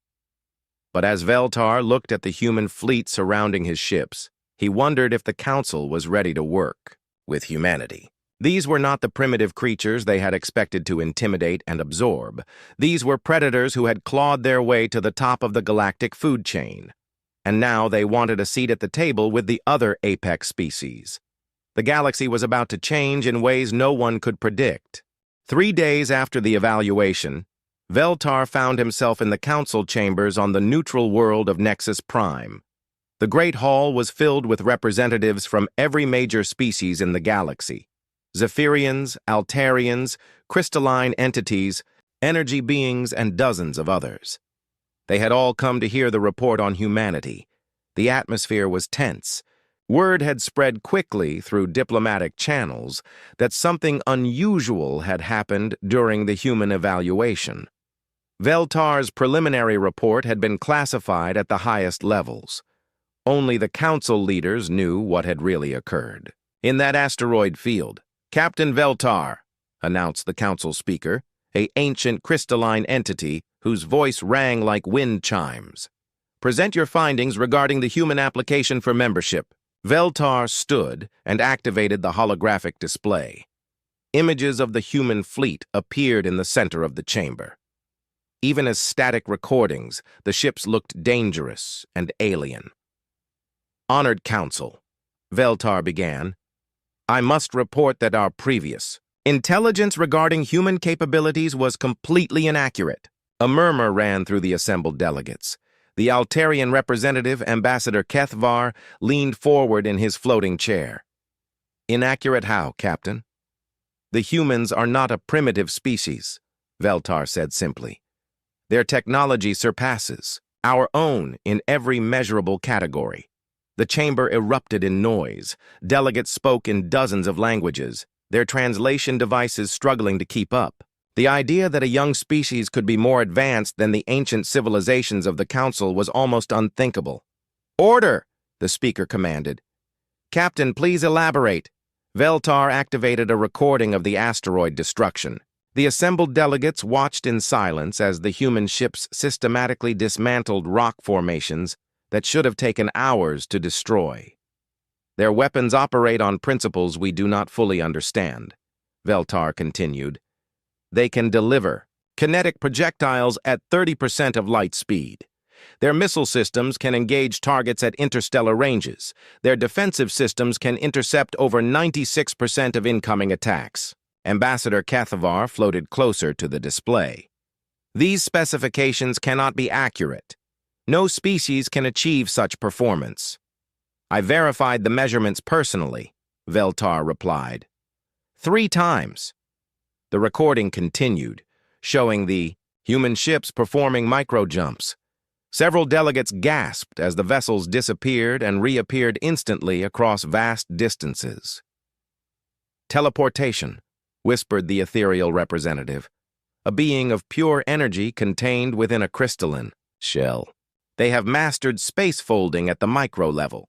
A: But as Veltar looked at the human fleet surrounding his ships, he wondered if the Council was ready to work with humanity. These were not the primitive creatures they had expected to intimidate and absorb. These were predators who had clawed their way to the top of the galactic food chain. And now they wanted a seat at the table with the other apex species. The galaxy was about to change in ways no one could predict. 3 days after the evaluation, Veltar found himself in the council chambers on the neutral world of Nexus Prime. The Great Hall was filled with representatives from every major species in the galaxy: Zephyrians, Altarians, crystalline entities, energy beings, and dozens of others. They had all come to hear the report on humanity. The atmosphere was tense. Word had spread quickly through diplomatic channels that something unusual had happened during the human evaluation. Veltar's preliminary report had been classified at the highest levels. Only the council leaders knew what had really occurred. "In that asteroid field, Captain Veltar," announced the council speaker, an ancient crystalline entity whose voice rang like wind chimes. "Present your findings regarding the human application for membership." Veltar stood and activated the holographic display. Images of the human fleet appeared in the center of the chamber. Even as static recordings, the ships looked dangerous and alien. "Honored Council," Veltar began, "I must report that our previous intelligence regarding human capabilities was completely inaccurate." A murmur ran through the assembled delegates. The Altarian representative, Ambassador Kethvar, leaned forward in his floating chair. "Inaccurate how, Captain?" "The humans are not a primitive species," Veltar said simply. "Their technology surpasses our own in every measurable category." The chamber erupted in noise. Delegates spoke in dozens of languages, their translation devices struggling to keep up. The idea that a young species could be more advanced than the ancient civilizations of the Council was almost unthinkable. "Order!" the speaker commanded. "Captain, please elaborate." Veltar activated a recording of the asteroid destruction. The assembled delegates watched in silence as the human ships systematically dismantled rock formations that should have taken hours to destroy. "Their weapons operate on principles we do not fully understand," Veltar continued. "They can deliver kinetic projectiles at 30% of light speed. Their missile systems can engage targets at interstellar ranges. Their defensive systems can intercept over 96% of incoming attacks." Ambassador Kethvar floated closer to the display. "These specifications cannot be accurate. No species can achieve such performance." "I verified the measurements personally," Veltar replied. 3 times. The recording continued, showing the human ships performing micro-jumps. Several delegates gasped as the vessels disappeared and reappeared instantly across vast distances. "Teleportation," whispered the ethereal representative. "A being of pure energy contained within a crystalline shell. They have mastered space folding at the micro level.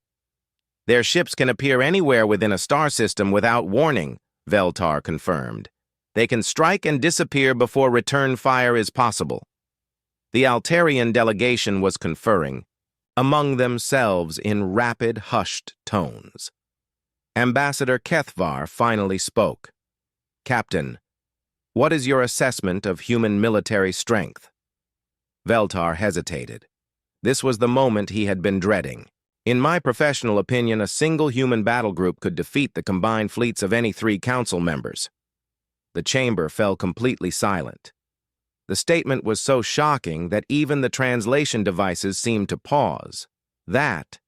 A: Their ships can appear anywhere within a star system without warning," Veltar confirmed. "They can strike and disappear before return fire is possible." The Altarian delegation was conferring among themselves in rapid, hushed tones. Ambassador Kethvar finally spoke. "Captain, what is your assessment of human military strength?" Veltar hesitated. This was the moment he had been dreading. "In my professional opinion, a single human battle group could defeat the combined fleets of any 3 council members." The chamber fell completely silent. The statement was so shocking that even the translation devices seemed to pause. "That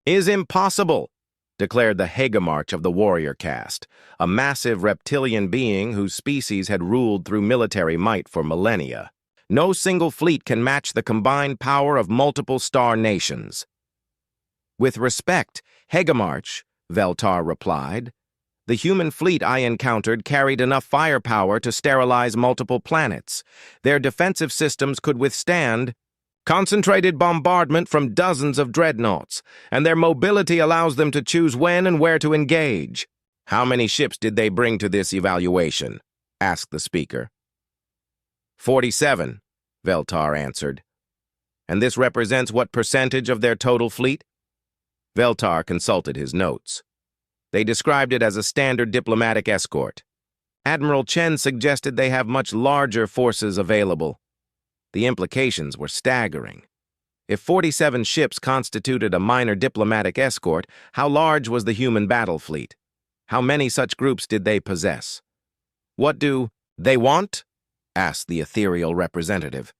A: is impossible," declared the Hagemarch of the warrior caste, a massive reptilian being whose species had ruled through military might for millennia. No single fleet can match the combined power of multiple star nations. With respect, Hegemarch, Veltar replied. The human fleet I encountered carried enough firepower to sterilize multiple planets. Their defensive systems could withstand concentrated bombardment from dozens of dreadnoughts, and their mobility allows them to choose when and where to engage. How many ships did they bring to this evaluation? Asked the speaker. 47, Veltar answered. And this represents what percentage of their total fleet? Veltar consulted his notes. They described it as a standard diplomatic escort. Admiral Chen suggested they have much larger forces available. The implications were staggering. If 47 ships constituted a minor diplomatic escort, how large was the human battle fleet? How many such groups did they possess? What do they want? Asked the ethereal representative.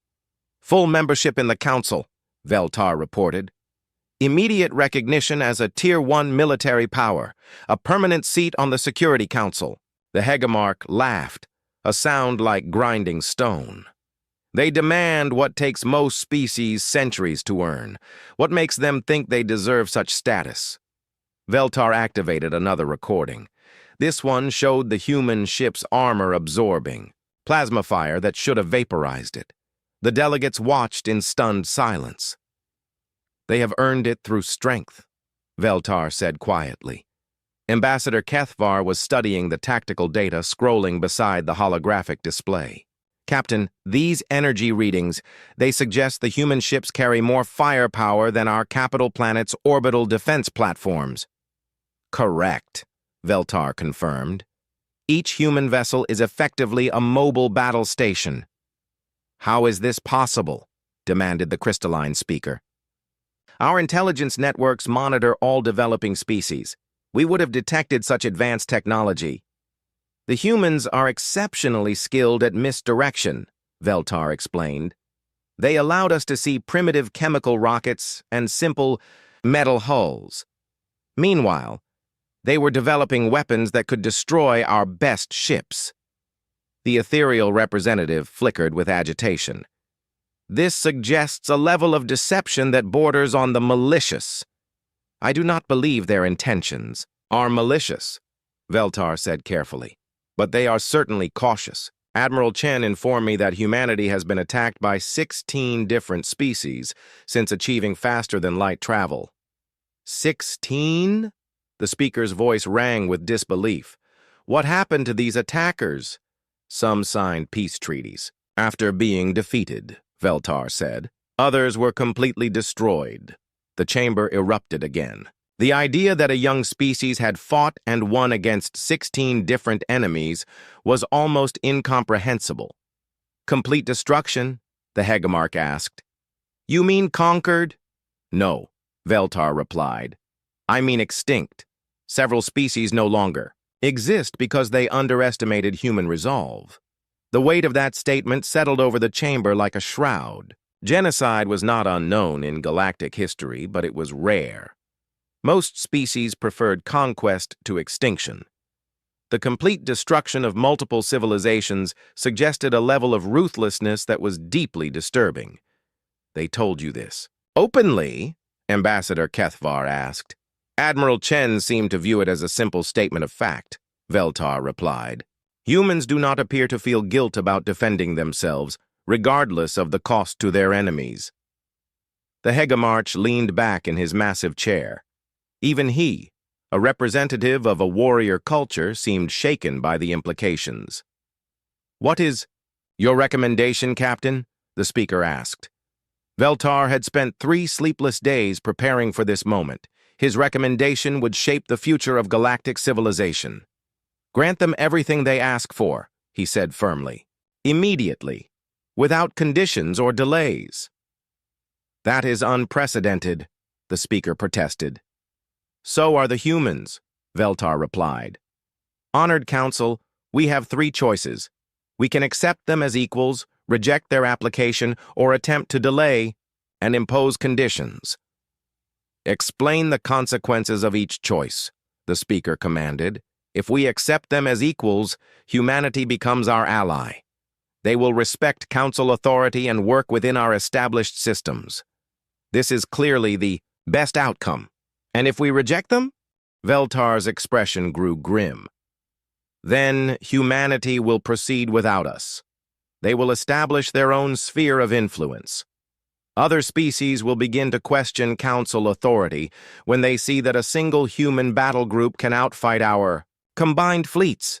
A: Full membership in the Council, Veltar reported. Immediate recognition as a Tier 1 military power, a permanent seat on the Security Council. The Hegemarch laughed, a sound like grinding stone. They demand what takes most species centuries to earn, what makes them think they deserve such status. Veltar activated another recording. This one showed the human ship's armor absorbing, plasma fire that should have vaporized it. The delegates watched in stunned silence. They have earned it through strength, Veltar said quietly. Ambassador Kethvar was studying the tactical data scrolling beside the holographic display. Captain, these energy readings, they suggest the human ships carry more firepower than our capital planet's orbital defense platforms. Correct, Veltar confirmed. Each human vessel is effectively a mobile battle station. How is this possible? Demanded the crystalline speaker. Our intelligence networks monitor all developing species. We would have detected such advanced technology. The humans are exceptionally skilled at misdirection, Veltar explained. They allowed us to see primitive chemical rockets and simple metal hulls. Meanwhile, they were developing weapons that could destroy our best ships. The ethereal representative flickered with agitation. This suggests a level of deception that borders on the malicious. I do not believe their intentions are malicious, Veltar said carefully. But they are certainly cautious. Admiral Chen informed me that humanity has been attacked by 16 different species since achieving faster-than-light travel. 16? The speaker's voice rang with disbelief. What happened to these attackers? Some signed peace treaties after being defeated, Veltar said. Others were completely destroyed. The chamber erupted again. The idea that a young species had fought and won against 16 different enemies was almost incomprehensible. Complete destruction? The Hegemarch asked. You mean conquered? No, Veltar replied. I mean extinct. Several species no longer exist because they underestimated human resolve. The weight of that statement settled over the chamber like a shroud. Genocide was not unknown in galactic history, but it was rare. Most species preferred conquest to extinction. The complete destruction of multiple civilizations suggested a level of ruthlessness that was deeply disturbing. They told you this. Openly? Ambassador Kethvar asked. Admiral Chen seemed to view it as a simple statement of fact, Veltar replied. Humans do not appear to feel guilt about defending themselves, regardless of the cost to their enemies. The Hegemarch leaned back in his massive chair. Even he, a representative of a warrior culture, seemed shaken by the implications. What is your recommendation, Captain? The speaker asked. Veltar had spent 3 sleepless days preparing for this moment. His recommendation would shape the future of galactic civilization. Grant them everything they ask for, he said firmly. Immediately, without conditions or delays. That is unprecedented, the speaker protested. So are the humans, Veltar replied. Honored Council, we have 3 choices. We can accept them as equals, reject their application, or attempt to delay and impose conditions. Explain the consequences of each choice, the speaker commanded. If we accept them as equals, humanity becomes our ally. They will respect council authority and work within our established systems. This is clearly the best outcome. And if we reject them? Veltar's expression grew grim. Then humanity will proceed without us. They will establish their own sphere of influence. Other species will begin to question council authority when they see that a single human battle group can outfight our combined fleets.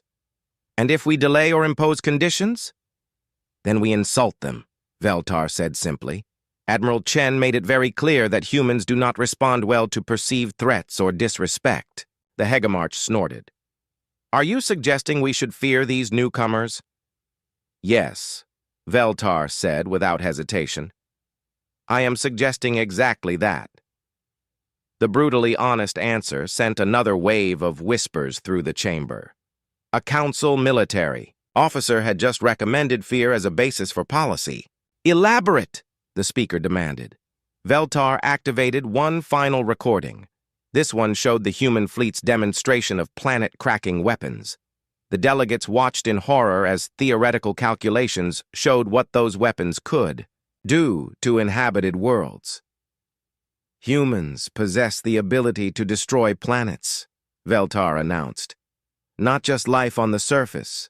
A: And if we delay or impose conditions, then we insult them, Veltar said simply. Admiral Chen made it very clear that humans do not respond well to perceived threats or disrespect. The Hegemarch snorted. Are you suggesting we should fear these newcomers? Yes, Veltar said without hesitation. I am suggesting exactly that. The brutally honest answer sent another wave of whispers through the chamber. A council military officer had just recommended fear as a basis for policy. Elaborate, the speaker demanded. Veltar activated one final recording. This one showed the human fleet's demonstration of planet-cracking weapons. The delegates watched in horror as theoretical calculations showed what those weapons could do to inhabited worlds. Humans possess the ability to destroy planets, Veltar announced. Not just life on the surface,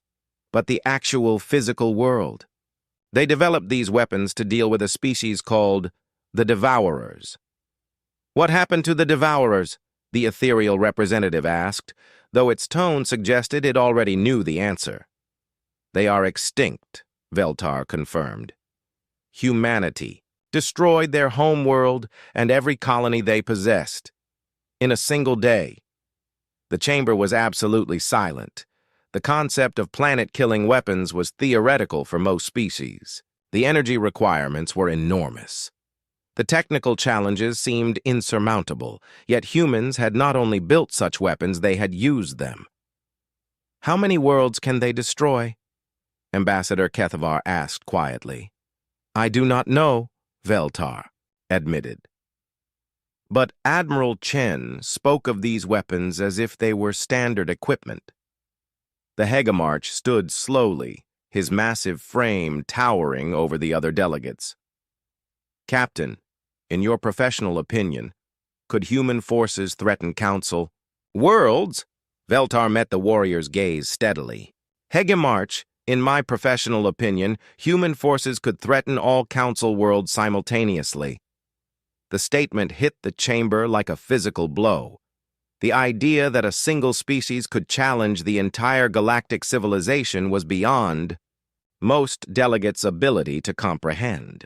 A: but the actual physical world. They developed these weapons to deal with a species called the Devourers. What happened to the Devourers? The ethereal representative asked, though its tone suggested it already knew the answer. They are extinct, Veltar confirmed. Humanity destroyed their home world and every colony they possessed. In a single day. The chamber was absolutely silent. The concept of planet-killing weapons was theoretical for most species. The energy requirements were enormous. The technical challenges seemed insurmountable, yet humans had not only built such weapons, they had used them. How many worlds can they destroy? Ambassador Kethavar asked quietly. I do not know, Veltar admitted. But Admiral Chen spoke of these weapons as if they were standard equipment. The Hegemarch stood slowly, his massive frame towering over the other delegates. Captain, in your professional opinion, could human forces threaten Council worlds? Veltar met the warrior's gaze steadily. Hegemarch, in my professional opinion, human forces could threaten all Council worlds simultaneously. The statement hit the chamber like a physical blow. The idea that a single species could challenge the entire galactic civilization was beyond most delegates' ability to comprehend.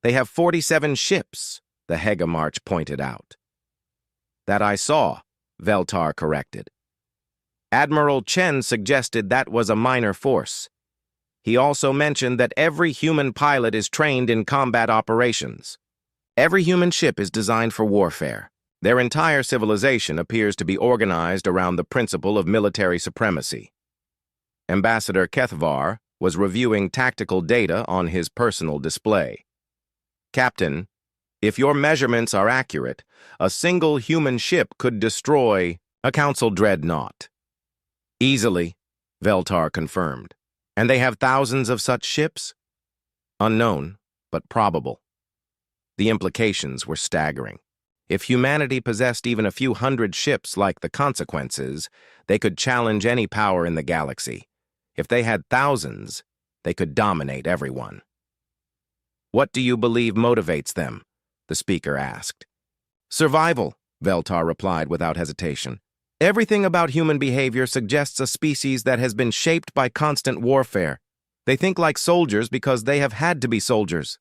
A: They have 47 ships, the Hegemarch pointed out. That I saw, Veltar corrected. Admiral Chen suggested that was a minor force. He also mentioned that every human pilot is trained in combat operations. Every human ship is designed for warfare. Their entire civilization appears to be organized around the principle of military supremacy. Ambassador Kethavar was reviewing tactical data on his personal display. Captain, if your measurements are accurate, a single human ship could destroy a Council dreadnought. Easily, Veltar confirmed. And they have thousands of such ships? Unknown, but probable. The implications were staggering. If humanity possessed even a few hundred ships like the Consequences, they could challenge any power in the galaxy. If they had thousands, they could dominate everyone. What do you believe motivates them? The speaker asked. Survival, Veltar replied without hesitation. Everything about human behavior suggests a species that has been shaped by constant warfare. They think like soldiers because they have had to be soldiers.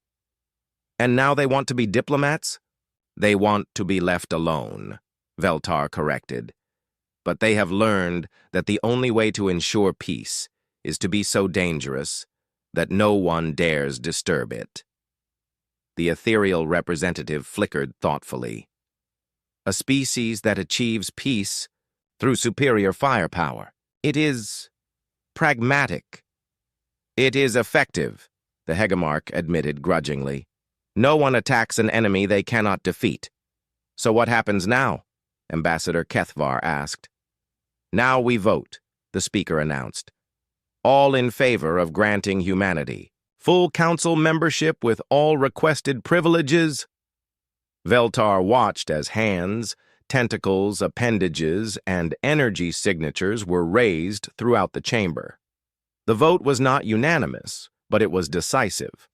A: And now they want to be diplomats? They want to be left alone, Veltar corrected. But they have learned that the only way to ensure peace is to be so dangerous that no one dares disturb it. The ethereal representative flickered thoughtfully. A species that achieves peace through superior firepower. It is pragmatic. It is effective, the Hegemarch admitted grudgingly. No one attacks an enemy they cannot defeat. So what happens now? Ambassador Kethavar asked. Now we vote, the speaker announced. all in favor of granting humanity full council membership with all requested privileges. Veltar watched as hands, tentacles, appendages, and energy signatures were raised throughout the chamber. The vote was not unanimous, but it was decisive.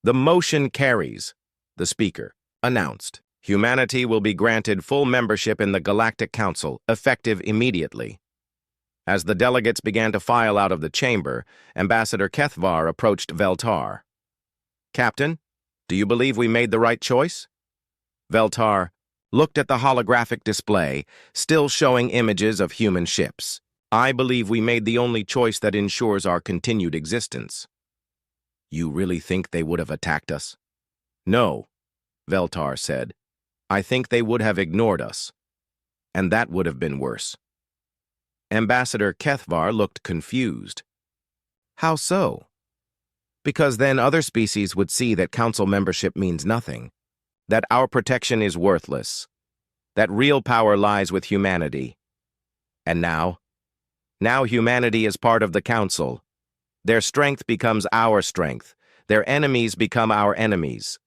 A: "The motion carries," the speaker announced. "Humanity will be granted full membership in the Galactic Council, effective immediately." As the delegates began to file out of the chamber, Ambassador Kethvar approached Veltar. "Captain, do you believe we made the right choice?" Veltar looked at the holographic display, still showing images of human ships. "I believe we made the only choice that ensures our continued existence." "You really think they would have attacked us?" "No," Veltar said. "I think they would have ignored us. And that would have been worse." Ambassador Kethvar looked confused. "How so?" "Because then other species would see that council membership means nothing, that our protection is worthless, that real power lies with humanity. And now humanity is part of the council. Their strength becomes our strength, their enemies become our enemies,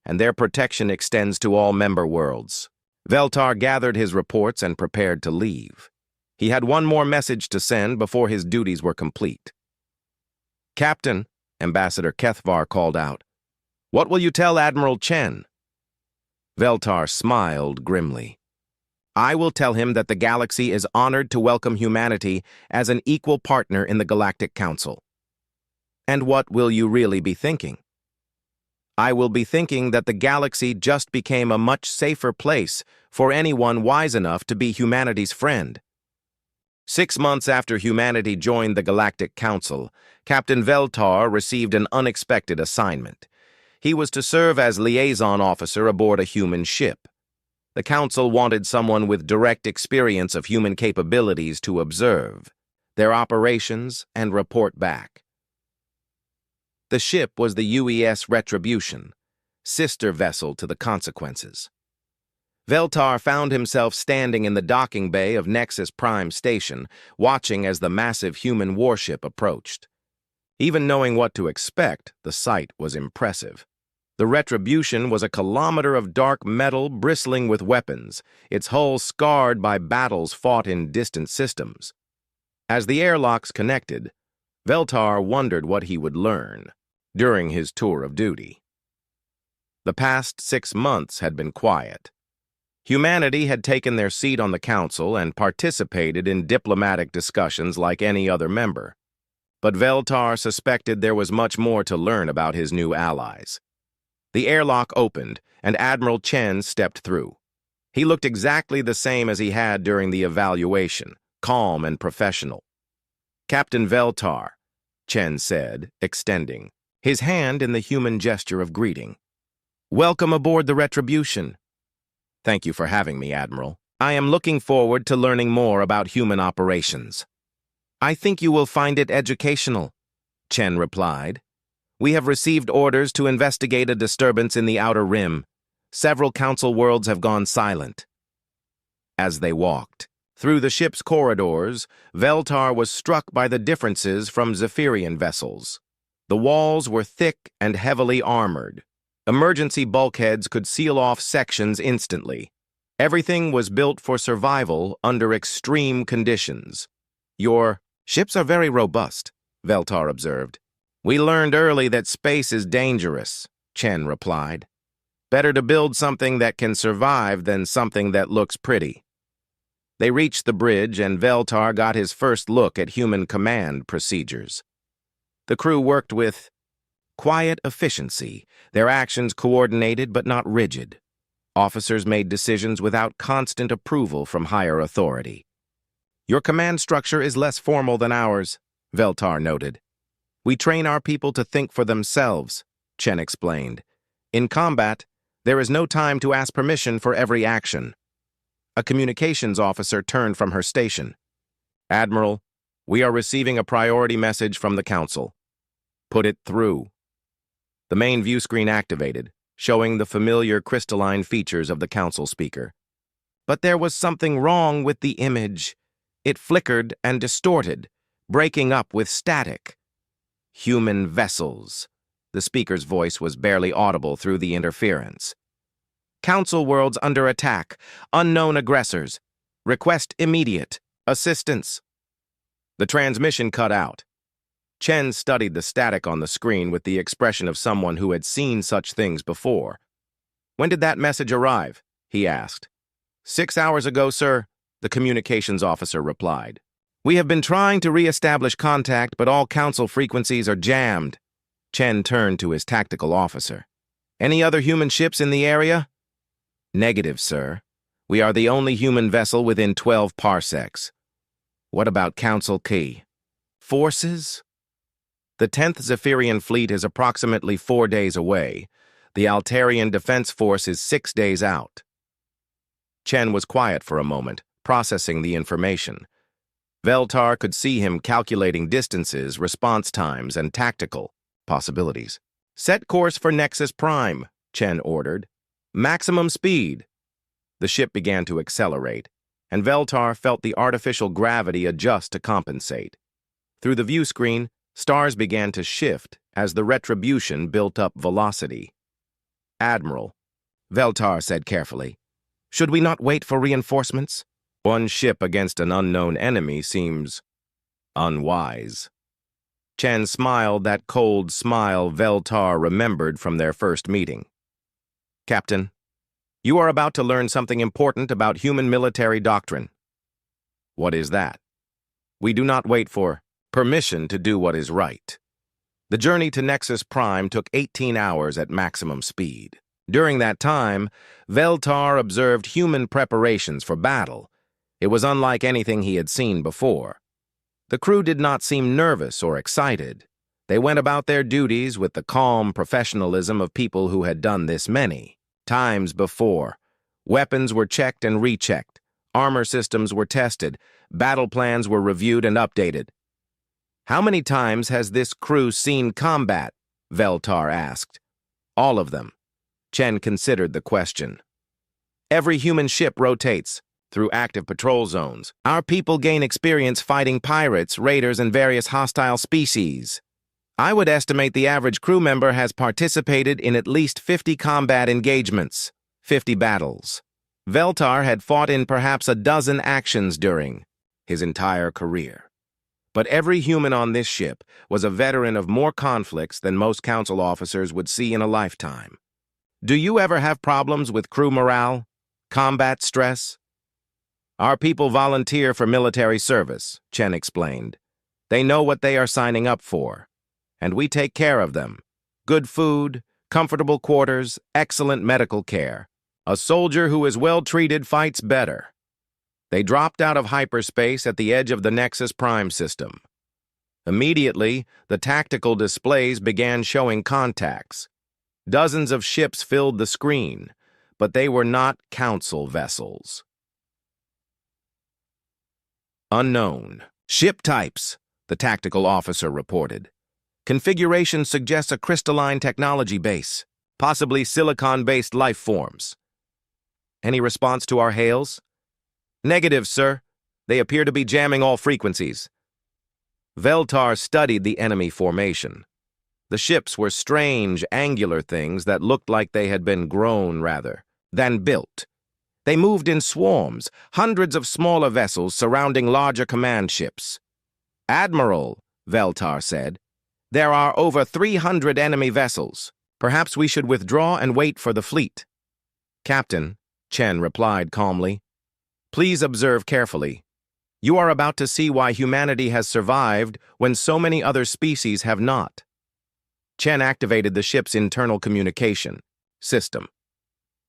A: and their protection extends to all member worlds." Veltar gathered his reports and prepared to leave. He had one more message to send before his duties were complete. "Captain," Ambassador Kethvar called out, "what will you tell Admiral Chen?" Veltar smiled grimly. "I will tell him that the galaxy is honored to welcome humanity as an equal partner in the Galactic Council." "And what will you really be thinking?" "I will be thinking that the galaxy just became a much safer place for anyone wise enough to be humanity's friend." 6 months after humanity joined the Galactic Council, Captain Veltar received an unexpected assignment. He was to serve as liaison officer aboard a human ship. The Council wanted someone with direct experience of human capabilities to observe their operations and report back. The ship was the UES Retribution, sister vessel to the Consequences. Veltar found himself standing in the docking bay of Nexus Prime Station, watching as the massive human warship approached. Even knowing what to expect, the sight was impressive. The Retribution was a kilometer of dark metal bristling with weapons, its hull scarred by battles fought in distant systems. As the airlocks connected, Veltar wondered what he would learn during his tour of duty. The past 6 months had been quiet. Humanity had taken their seat on the council and participated in diplomatic discussions like any other member. But Veltar suspected there was much more to learn about his new allies. The airlock opened, and Admiral Chen stepped through. He looked exactly the same as he had during the evaluation, calm and professional. "Captain Veltar," Chen said, extending his hand in the human gesture of greeting. "Welcome aboard the Retribution." "Thank you for having me, Admiral. I am looking forward to learning more about human operations." "I think you will find it educational," Chen replied. "We have received orders to investigate a disturbance in the Outer Rim. Several council worlds have gone silent." As they walked through the ship's corridors, Veltar was struck by the differences from Zephyrian vessels. The walls were thick and heavily armored. Emergency bulkheads could seal off sections instantly. Everything was built for survival under extreme conditions. "Your ships are very robust," Veltar observed. "We learned early that space is dangerous," Chen replied. "Better to build something that can survive than something that looks pretty." They reached the bridge, and Veltar got his first look at human command procedures. The crew worked with quiet efficiency, their actions coordinated but not rigid. Officers made decisions without constant approval from higher authority. "Your command structure is less formal than ours," Veltar noted. "We train our people to think for themselves," Chen explained. "In combat, there is no time to ask permission for every action." A communications officer turned from her station. "Admiral, we are receiving a priority message from the Council." "Put it through." The main view screen activated, showing the familiar crystalline features of the Council speaker. But there was something wrong with the image. It flickered and distorted, breaking up with static. Human vessels. The speaker's voice was barely audible through the interference. Council worlds under attack. Unknown aggressors. Request immediate assistance. The transmission cut out. Chen studied the static on the screen with the expression of someone who had seen such things before. "When did that message arrive?" he asked. 6 hours ago, sir," the communications officer replied. "We have been trying to re-establish contact, but all council frequencies are jammed." Chen turned to his tactical officer. "Any other human ships in the area?" "Negative, sir. We are the only human vessel within 12 parsecs." "What about Council Key?" "Forces?" "The 10th Zephyrian Fleet is approximately 4 days away. The Altarian Defense Force is 6 days out." Chen was quiet for a moment, processing the information. Veltar could see him calculating distances, response times, and tactical possibilities. "Set course for Nexus Prime," Chen ordered. "Maximum speed." The ship began to accelerate, and Veltar felt the artificial gravity adjust to compensate. Through the view screen, stars began to shift as the retribution built up velocity. "Admiral," Veltar said carefully, "should we not wait for reinforcements? One ship against an unknown enemy seems unwise." Chen smiled that cold smile Veltar remembered from their first meeting. "Captain, you are about to learn something important about human military doctrine." "What is that?" "We do not wait for permission to do what is right." The journey to Nexus Prime took 18 hours at maximum speed. During that time, Veltar observed human preparations for battle. It was unlike anything he had seen before. The crew did not seem nervous or excited. They went about their duties with the calm professionalism of people who had done this many times before. Weapons were checked and rechecked. Armor systems were tested. Battle plans were reviewed and updated. "How many times has this crew seen combat?" Veltar asked. "All of them." Chen considered the question. "Every human ship rotates through active patrol zones. Our people gain experience fighting pirates, raiders, and various hostile species. I would estimate the average crew member has participated in at least 50 combat engagements, 50 battles. Veltar had fought in perhaps a dozen actions during his entire career. But every human on this ship was a veteran of more conflicts than most council officers would see in a lifetime. Do you ever have problems with crew morale? Combat stress? Our people volunteer for military service, Chen explained. They know what they are signing up for. And we take care of them. Good food, comfortable quarters, excellent medical care. A soldier who is well treated fights better. They dropped out of hyperspace at the edge of the Nexus Prime system. Immediately, the tactical displays began showing contacts. Dozens of ships filled the screen, but they were not council vessels. Unknown. Ship types, the tactical officer reported. Configuration suggests a crystalline technology base, possibly silicon-based life forms. Any response to our hails? Negative, sir. They appear to be jamming all frequencies. Veltar studied the enemy formation. The ships were strange, angular things that looked like they had been grown, rather, than built. They moved in swarms, hundreds of smaller vessels surrounding larger command ships. Admiral, Veltar said, there are over 300 enemy vessels. Perhaps we should withdraw and wait for the fleet. Captain, Chen replied calmly, please observe carefully. You are about to see why humanity has survived when so many other species have not. Chen activated the ship's internal communication system.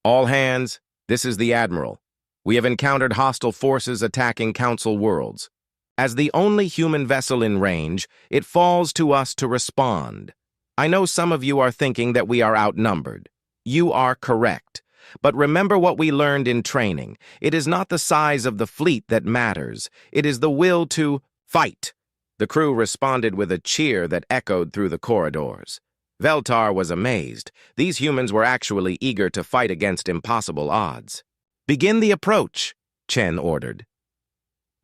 A: All hands, this is the Admiral. We have encountered hostile forces attacking Council worlds. As the only human vessel in range, it falls to us to respond. I know some of you are thinking that we are outnumbered. You are correct. But remember what we learned in training. It is not the size of the fleet that matters. It is the will to fight. The crew responded with a cheer that echoed through the corridors. Veltar was amazed. These humans were actually eager to fight against impossible odds. Begin the approach, Chen ordered.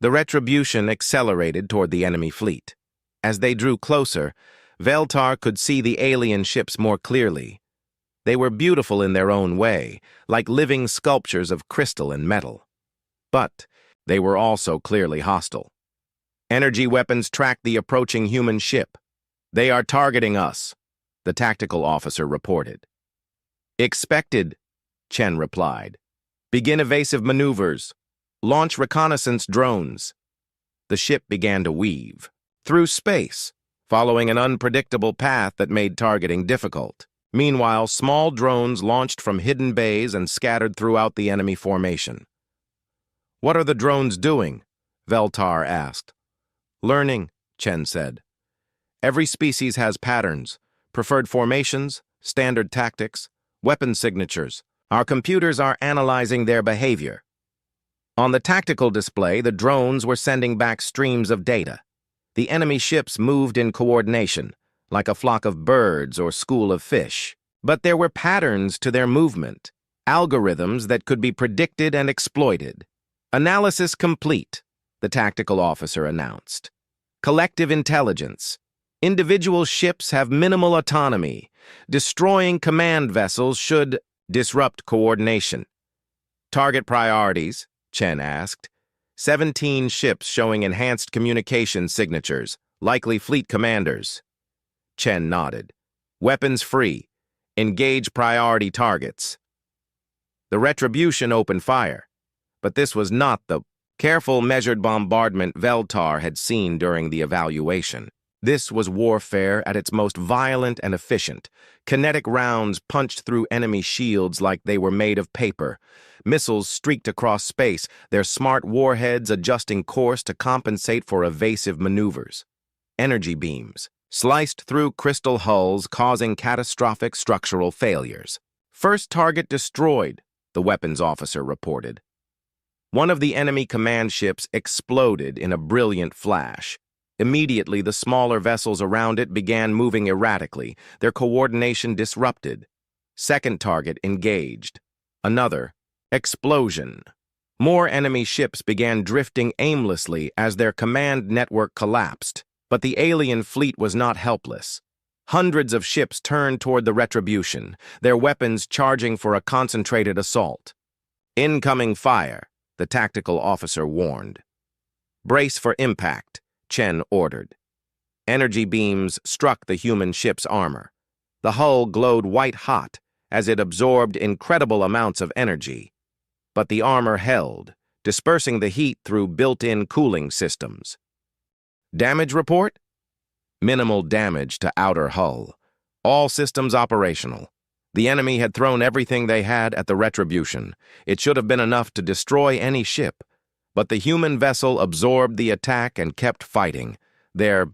A: The retribution accelerated toward the enemy fleet. As they drew closer, Veltar could see the alien ships more clearly. They were beautiful in their own way, like living sculptures of crystal and metal. But they were also clearly hostile. Energy weapons tracked the approaching human ship. "They are targeting us," the tactical officer reported. "Expected," Chen replied. "Begin evasive maneuvers. Launch reconnaissance drones." The ship began to weave through space, following an unpredictable path that made targeting difficult. Meanwhile, small drones launched from hidden bays and scattered throughout the enemy formation. "What are the drones doing?" Veltar asked. "Learning," Chen said. "Every species has patterns, preferred formations, standard tactics, weapon signatures. Our computers are analyzing their behavior." On the tactical display, the drones were sending back streams of data. The enemy ships moved in coordination, like a flock of birds or school of fish. But there were patterns to their movement, algorithms that could be predicted and exploited. "Analysis complete," the tactical officer announced. "Collective intelligence. Individual ships have minimal autonomy. Destroying command vessels should disrupt coordination." "Target priorities?" Chen asked. 17 ships showing enhanced communication signatures, likely fleet commanders. Chen nodded. "Weapons free. Engage priority targets." The retribution opened fire, but this was not the careful, measured bombardment Veltar had seen during the evaluation. This was warfare at its most violent and efficient. Kinetic rounds punched through enemy shields like they were made of paper. Missiles streaked across space, their smart warheads adjusting course to compensate for evasive maneuvers. Energy beams sliced through crystal hulls, causing catastrophic structural failures. "First target destroyed," the weapons officer reported. One of the enemy command ships exploded in a brilliant flash. Immediately, the smaller vessels around it began moving erratically, their coordination disrupted. Second target engaged. Another. Explosion. More enemy ships began drifting aimlessly as their command network collapsed, but the alien fleet was not helpless. Hundreds of ships turned toward the retribution, their weapons charging for a concentrated assault. "Incoming fire," the tactical officer warned. "Brace for impact," Chen ordered. Energy beams struck the human ship's armor. The hull glowed white-hot as it absorbed incredible amounts of energy. But the armor held, dispersing the heat through built-in cooling systems. "Damage report?" "Minimal damage to outer hull. All systems operational. The enemy had thrown everything they had at the retribution. It should have been enough to destroy any ship. But the human vessel absorbed the attack and kept fighting. Their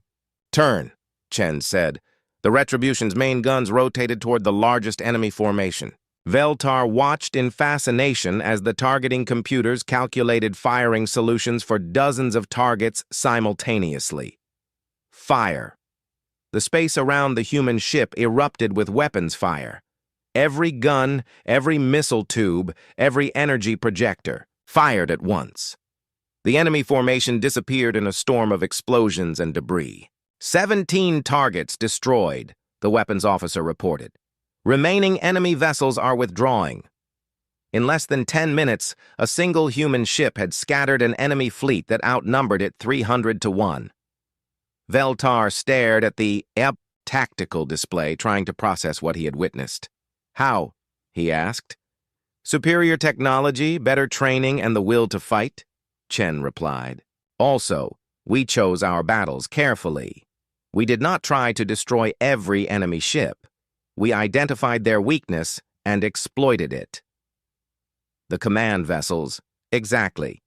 A: turn," Chen said. The retribution's main guns rotated toward the largest enemy formation. Veltar watched in fascination as the targeting computers calculated firing solutions for dozens of targets simultaneously. Fire. The space around the human ship erupted with weapons fire. Every gun, every missile tube, every energy projector fired at once. The enemy formation disappeared in a storm of explosions and debris. 17 targets destroyed, the weapons officer reported. Remaining enemy vessels are withdrawing. In less than 10 minutes, a single human ship had scattered an enemy fleet that outnumbered it 300 to 1. Veltar stared at the tactical display, trying to process what he had witnessed. "How?" he asked. "Superior technology, better training, and the will to fight," Chen replied. "Also, we chose our battles carefully. We did not try to destroy every enemy ship. We identified their weakness and exploited it." The command vessels. Exactly.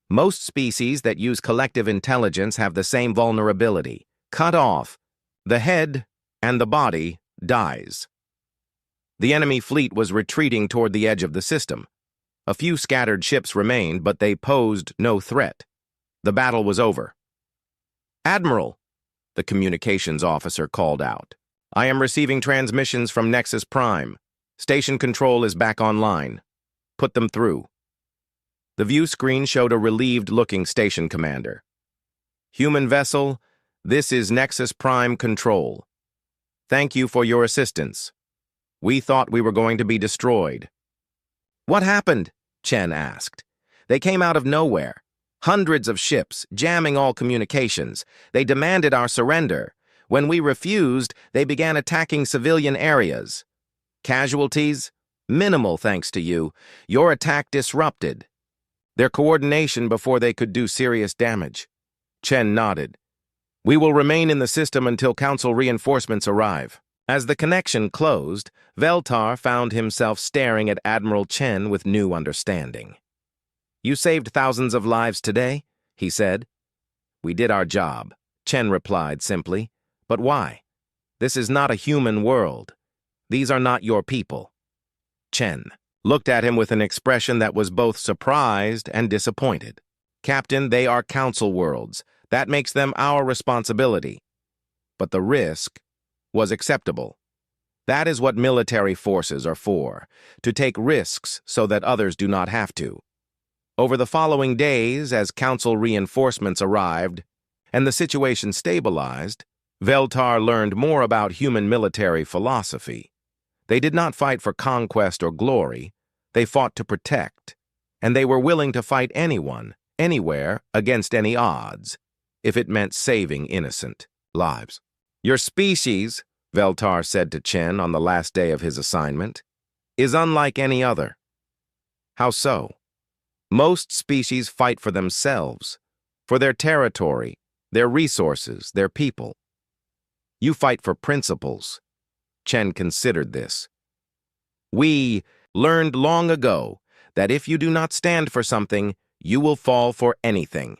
A: Most species that use collective intelligence have the same vulnerability. Cut off. The head and the body dies. The enemy fleet was retreating toward the edge of the system. A few scattered ships remained, but they posed no threat. The battle was over. "Admiral," the communications officer called out. "I am receiving transmissions from Nexus Prime. Station control is back online. Put them through." The view screen showed a relieved-looking station commander. "Human vessel, this is Nexus Prime Control. Thank you for your assistance. We thought we were going to be destroyed." "What happened?" Chen asked. "They came out of nowhere. Hundreds of ships, jamming all communications. They demanded our surrender. When we refused, they began attacking civilian areas. Casualties? Minimal, thanks to you. Your attack disrupted their coordination before they could do serious damage." Chen nodded. "We will remain in the system until Council reinforcements arrive." As the connection closed, Veltar found himself staring at Admiral Chen with new understanding. "You saved thousands of lives today," he said. "We did our job," Chen replied simply. "But why? This is not a human world. These are not your people." Chen looked at him with an expression that was both surprised and disappointed. "Captain, they are Council worlds. That makes them our responsibility. But the risk was acceptable. That is what military forces are for, to take risks so that others do not have to." Over the following days, as Council reinforcements arrived and the situation stabilized, Veltar learned more about human military philosophy. They did not fight for conquest or glory. They fought to protect, and they were willing to fight anyone, anywhere, against any odds, if it meant saving innocent lives. "Your species," Veltar said to Chen on the last day of his assignment, "is unlike any other." "How so?" "Most species fight for themselves, for their territory, their resources, their people. You fight for principles." Chen considered this. "We learned long ago that if you do not stand for something, you will fall for anything.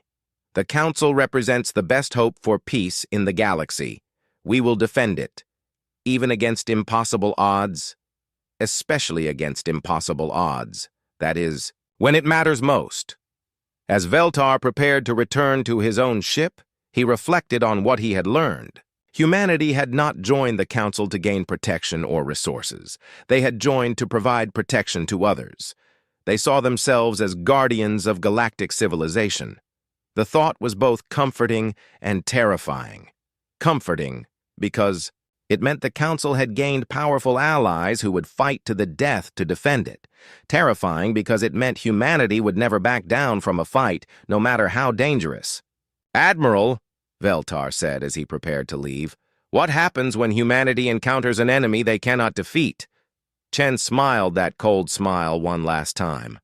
A: The Council represents the best hope for peace in the galaxy. We will defend it, even against impossible odds, especially against impossible odds. That is, when it matters most." As Veltar prepared to return to his own ship, he reflected on what he had learned. Humanity had not joined the Council to gain protection or resources. They had joined to provide protection to others. They saw themselves as guardians of galactic civilization. The thought was both comforting and terrifying. Comforting because it meant the Council had gained powerful allies who would fight to the death to defend it. Terrifying because it meant humanity would never back down from a fight, no matter how dangerous. "Admiral," Veltar said as he prepared to leave, "what happens when humanity encounters an enemy they cannot defeat?" Chen smiled that cold smile one last time.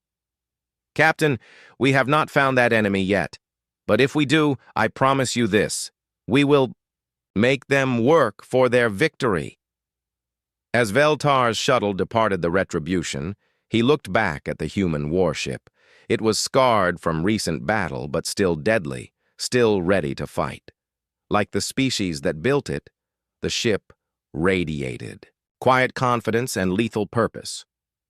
A: "Captain, we have not found that enemy yet. But if we do, I promise you this. We will make them work for their victory." As Veltar's shuttle departed the Retribution, he looked back at the human warship. It was scarred from recent battle, but still deadly, still ready to fight. Like the species that built it, the ship radiated quiet confidence and lethal purpose.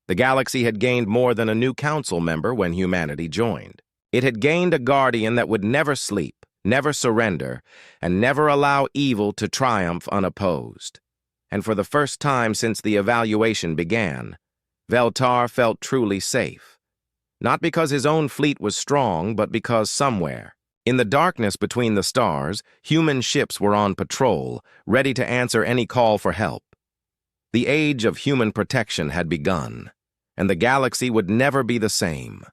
A: The galaxy had gained more than a new Council member when humanity joined. It had gained a guardian that would never sleep, never surrender, and never allow evil to triumph unopposed. And for the first time since the evaluation began, Veltar felt truly safe. Not because his own fleet was strong, but because somewhere, in the darkness between the stars, human ships were on patrol, ready to answer any call for help. The age of human protection had begun, and the galaxy would never be the same.